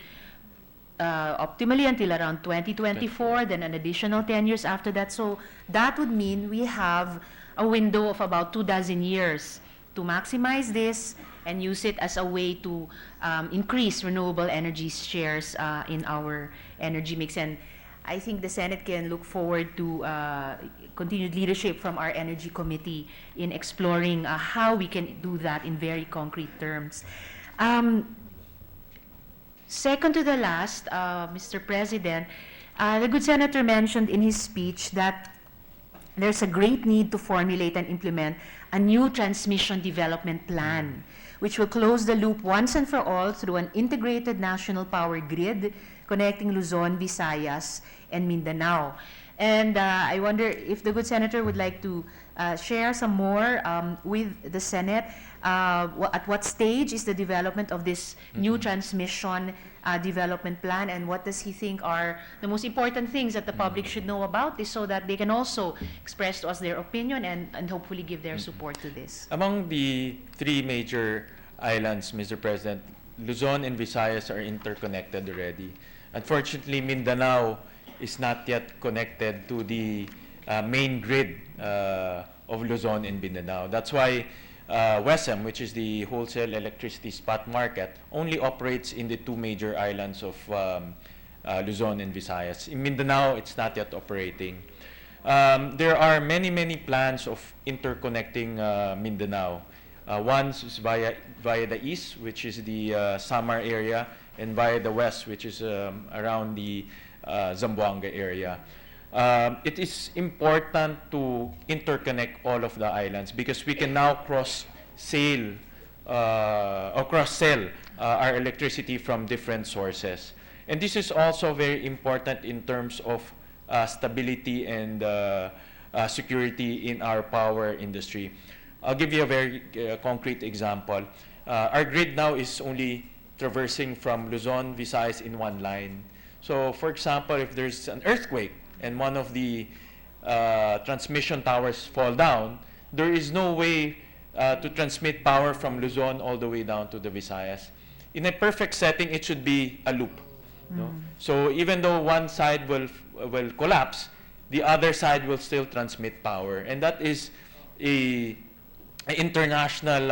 optimally until around 2024, then an additional 10 years after that. So that would mean we have a window of about 24 years to maximize this and use it as a way to increase renewable energy shares in our energy mix. And I think the Senate can look forward to continued leadership from our Energy Committee in exploring how we can do that in very concrete terms. Second to the last, Mr. President, the good senator mentioned in his speech that there's a great need to formulate and implement a new transmission development plan, which will close the loop once and for all through an integrated national power grid connecting Luzon, Visayas, and Mindanao. And I wonder if the good senator would like to share some more with the Senate. At what stage is the development of this new transmission development plan, and what does he think are the most important things that the public should know about this, so that they can also express to us their opinion and hopefully give their support to this? Among the three major islands, Mr. President, Luzon and Visayas are interconnected already. Unfortunately, Mindanao is not yet connected to the main grid of Luzon and Mindanao. That's why WESM, which is the wholesale electricity spot market, only operates in the two major islands of Luzon and Visayas. In Mindanao, it's not yet operating. There are many plans of interconnecting Mindanao. One is via the east, which is the Samar area, and via the west, which is around the Zamboanga area. It is important to interconnect all of the islands because we can now cross-sell our electricity from different sources. And this is also very important in terms of stability and security in our power industry. I'll give you a very concrete example. Our grid now is only traversing from Luzon, Visayas in one line. So, for example, if there's an earthquake and one of the transmission towers fall down, there is no way to transmit power from Luzon all the way down to the Visayas. In a perfect setting, it should be a loop. No? So even though one side will collapse, the other side will still transmit power. And that is an international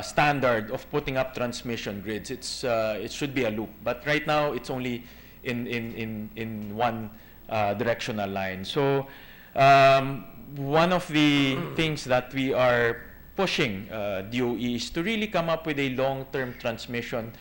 standard of putting up transmission grids. It should be a loop. But right now, it's only in one directional line. So one of the things that we are pushing DOE is to really come up with a long-term transmission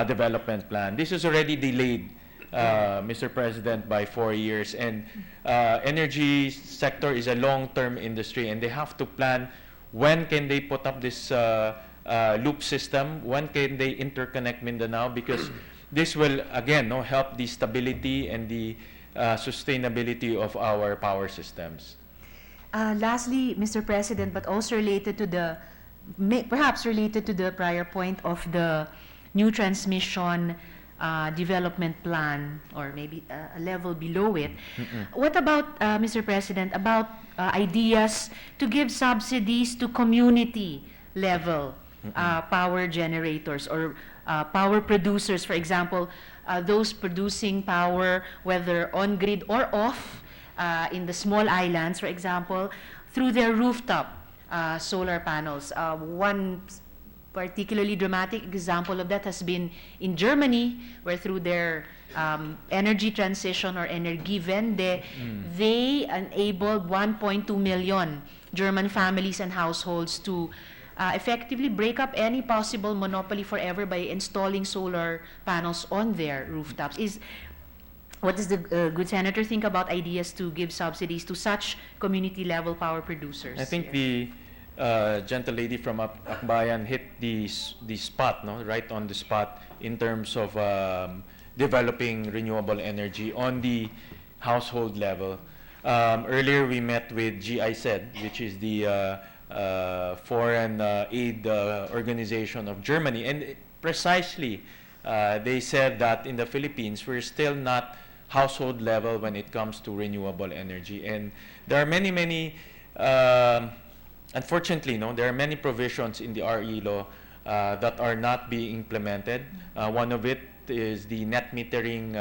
development plan. This is already delayed, Mr. President, by 4 years. And energy sector is a long-term industry, and they have to plan when can they put up this loop system, when can they interconnect Mindanao, because this will, again, help the stability and the sustainability of our power systems. Lastly, Mr. President, but also related to the, perhaps related to the prior point of the new transmission development plan, or maybe a level below it. What about, Mr. President, about ideas to give subsidies to community level power generators or power producers, for example, those producing power, whether on-grid or off, in the small islands, for example, through their rooftop solar panels. One particularly dramatic example of that has been in Germany, where through their energy transition or Energiewende, they enabled 1.2 million German families and households to effectively break up any possible monopoly forever by installing solar panels on their rooftops. What does the good senator think about ideas to give subsidies to such community-level power producers? I think the gentle lady from Akbayan hit the spot, no, right on the spot in terms of developing renewable energy on the household level. Earlier, we met with GIZ, which is the foreign aid organization of Germany, and precisely they said that in the Philippines, we're still not household level when it comes to renewable energy, and there are many unfortunately, no, there are many provisions in the RE law that are not being implemented. One of it is the net metering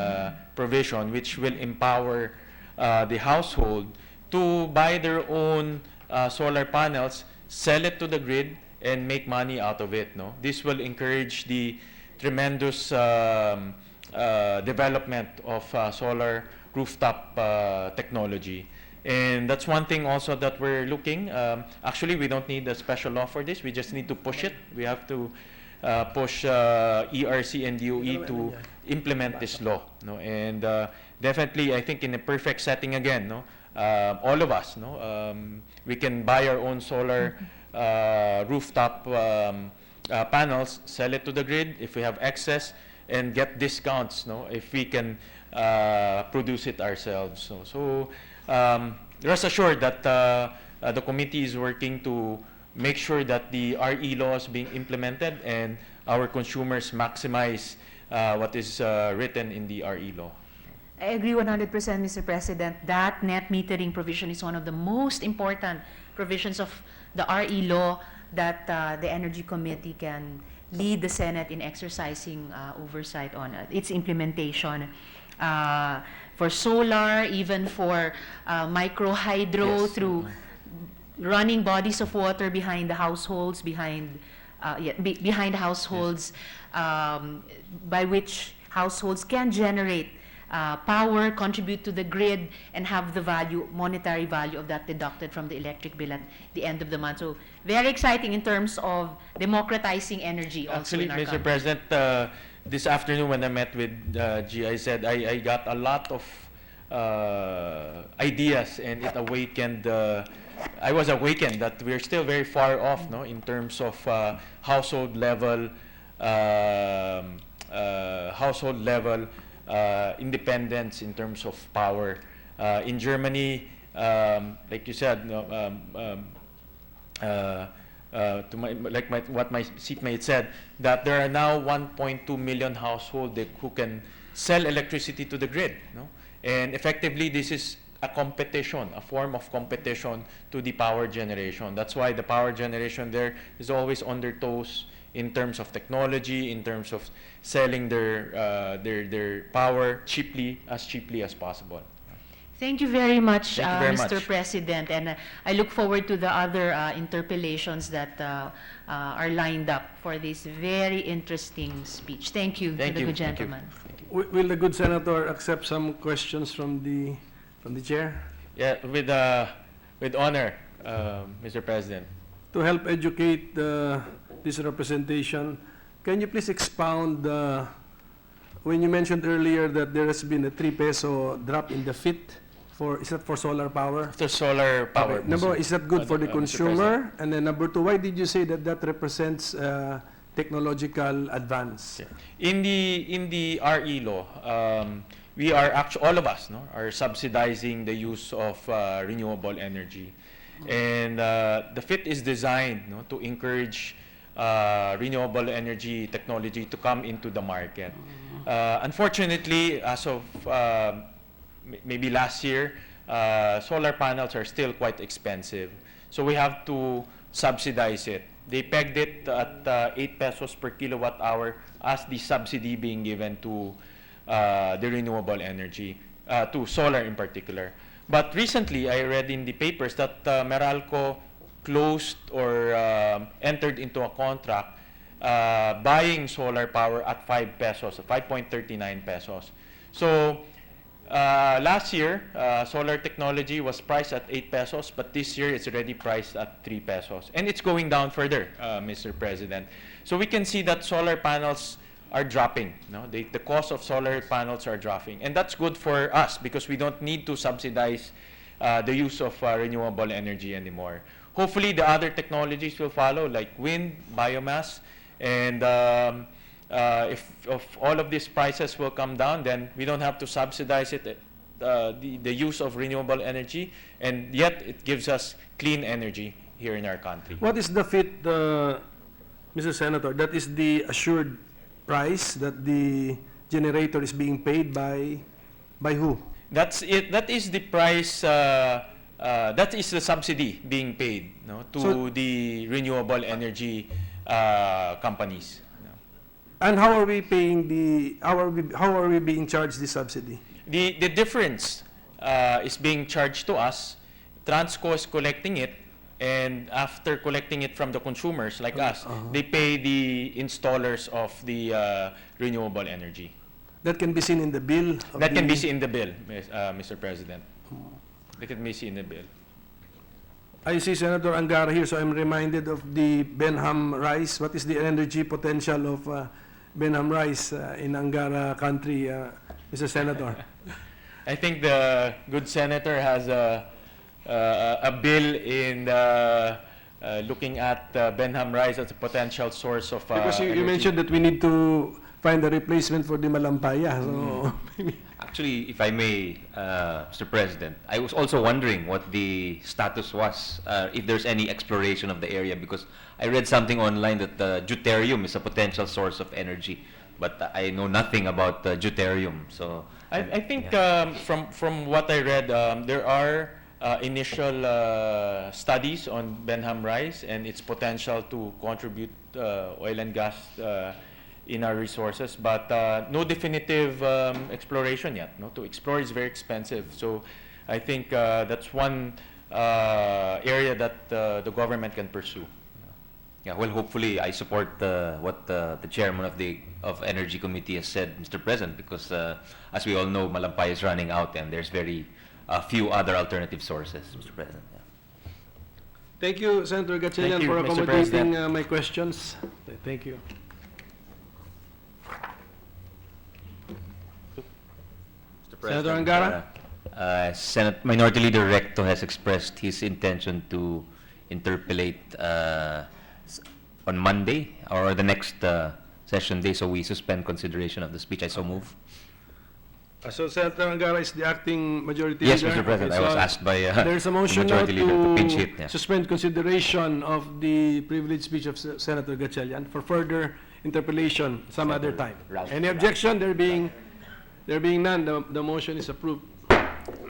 provision, which will empower the household to buy their own solar panels, sell it to the grid, and make money out of it. No, this will encourage the tremendous development of solar rooftop technology. And that's one thing also that we're looking. Actually, we don't need a special law for this. We just need to push it. We have to push ERC and DOE to implement this law. No? And definitely, I think in a perfect setting again, no? All of us, no? We can buy our own solar rooftop panels, sell it to the grid if we have excess, and get discounts, no? If we can produce it ourselves. So rest assured that the committee is working to make sure that the RE law is being implemented and our consumers maximize what is written in the RE law. I agree 100%, Mr. President. That net metering provision is one of the most important provisions of the RE law that the Energy Committee can lead the Senate in exercising oversight on its implementation. For solar, even for micro hydro, Yes. through running bodies of water behind the households, behind households, by which households can generate power, contribute to the grid, and have the monetary value of that deducted from the electric bill at the end of the month. So very exciting in terms of democratizing energy also Actually, in our Mr. country. President, this afternoon when I met with GIZ, I got a lot of ideas, and it awakened. I was awakened that we're still very far off, no, in terms of household level independence in terms of power. In Germany, like you said, what my seatmate said, that there are now 1.2 million households who can sell electricity to the grid. No? And effectively, this is a competition, a form of competition to the power generation. That's why the power generation there is always on their toes in terms of technology, in terms of selling their power cheaply as possible. Thank you very much, Thank you very Mr. much. President, and I look forward to the other interpellations that are lined up for this very interesting speech. Thank you Thank to the you. good Thank you. gentleman. Will the good senator accept some questions from the chair? Yeah, with honor, Mr. President. To help educate this representation, can you please expound when you mentioned earlier that there has been a 3 peso drop in the FIT is that for solar power? The solar power. Okay. Number one, is that good for the Mr. consumer? And then number 2, why did you say that represents technological advance? In the RE law, we are actually, all of us, no, are subsidizing the use of renewable energy, and the FIT is designed, no, to encourage renewable energy technology to come into the market. Unfortunately, as of maybe last year, solar panels are still quite expensive, so we have to subsidize it. They pegged it at 8 pesos per kilowatt hour as the subsidy being given to the renewable energy, to solar in particular. But recently, I read in the papers that Meralco closed or entered into a contract buying solar power at 5 pesos, 5.39 pesos. So last year, solar technology was priced at 8 pesos, but this year it's already priced at 3 pesos. And it's going down further, Mr. President. So we can see that solar panels are dropping. No? The cost of solar panels are dropping. And that's good for us because we don't need to subsidize the use of renewable energy anymore. hopefully the other technologies will follow, like wind, biomass, and if all of these prices will come down, then we don't have to subsidize it, the use of renewable energy, and yet it gives us clean energy here in our country. What is the FIT, Mr. Senator? That is the assured price that the generator is being paid by who? That's it. That is the price. That is the subsidy being paid, no, to So- the renewable energy companies. No. And how are we paying how are we being charged the subsidy? The difference is being charged to us. Transco is collecting it, and after collecting it from the consumers like us, they pay the installers of the renewable energy. That can be seen in the bill? That can be seen in the bill, Mr. President. That can be seen in the bill. I see Senator Angara here, so I'm reminded of the Benham rice. What is the energy potential of Benham rice in Angara country, Mr. Senator? I think the good senator has a bill in looking at Benham rice as a potential source of Because you energy. mentioned that we need to find a replacement for the malampaya. So, Actually, if I may, Mr. President, I was also wondering what the status was, if there's any exploration of the area, because I read something online that deuterium is a potential source of energy, but I know nothing about deuterium. So I think from what I read, there are initial studies on Benham rice and its potential to contribute oil and gas in our resources, but no definitive exploration yet. No, to explore is very expensive. So I think that's one area that the government can pursue. yeah, well, hopefully I support what the chairman of the Energy Committee has said, Mr. President, because as we all know, Malampay is running out and there's very few other alternative sources, Mr. President. Yeah. thank you, Senator Gatchalian, Thank you, for Mr. accommodating President. my questions. Thank you. Mr. Senator President, Angara? Senate Minority Leader Recto has expressed his intention to interpellate on Monday or the next session day, so we suspend consideration of the speech. I so move. So Senator Angara is the acting majority Yes, leader? Mr. President. Okay, I was so asked by there's a the motion now Majority Leader to pinch hit. to Yeah. suspend consideration of the privileged speech of Senator Gatchalian for further interpellation some other time. Any objection? There being none, the motion is approved.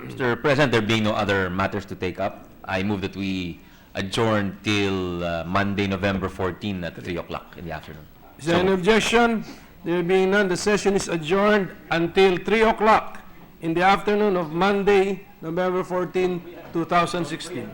Mr. President, there being no other matters to take up, I move that we adjourn till Monday, November 14 at 3 o'clock in the afternoon. Is there any objection? There being none, the session is adjourned until 3 o'clock in the afternoon of Monday, November 14, 2016.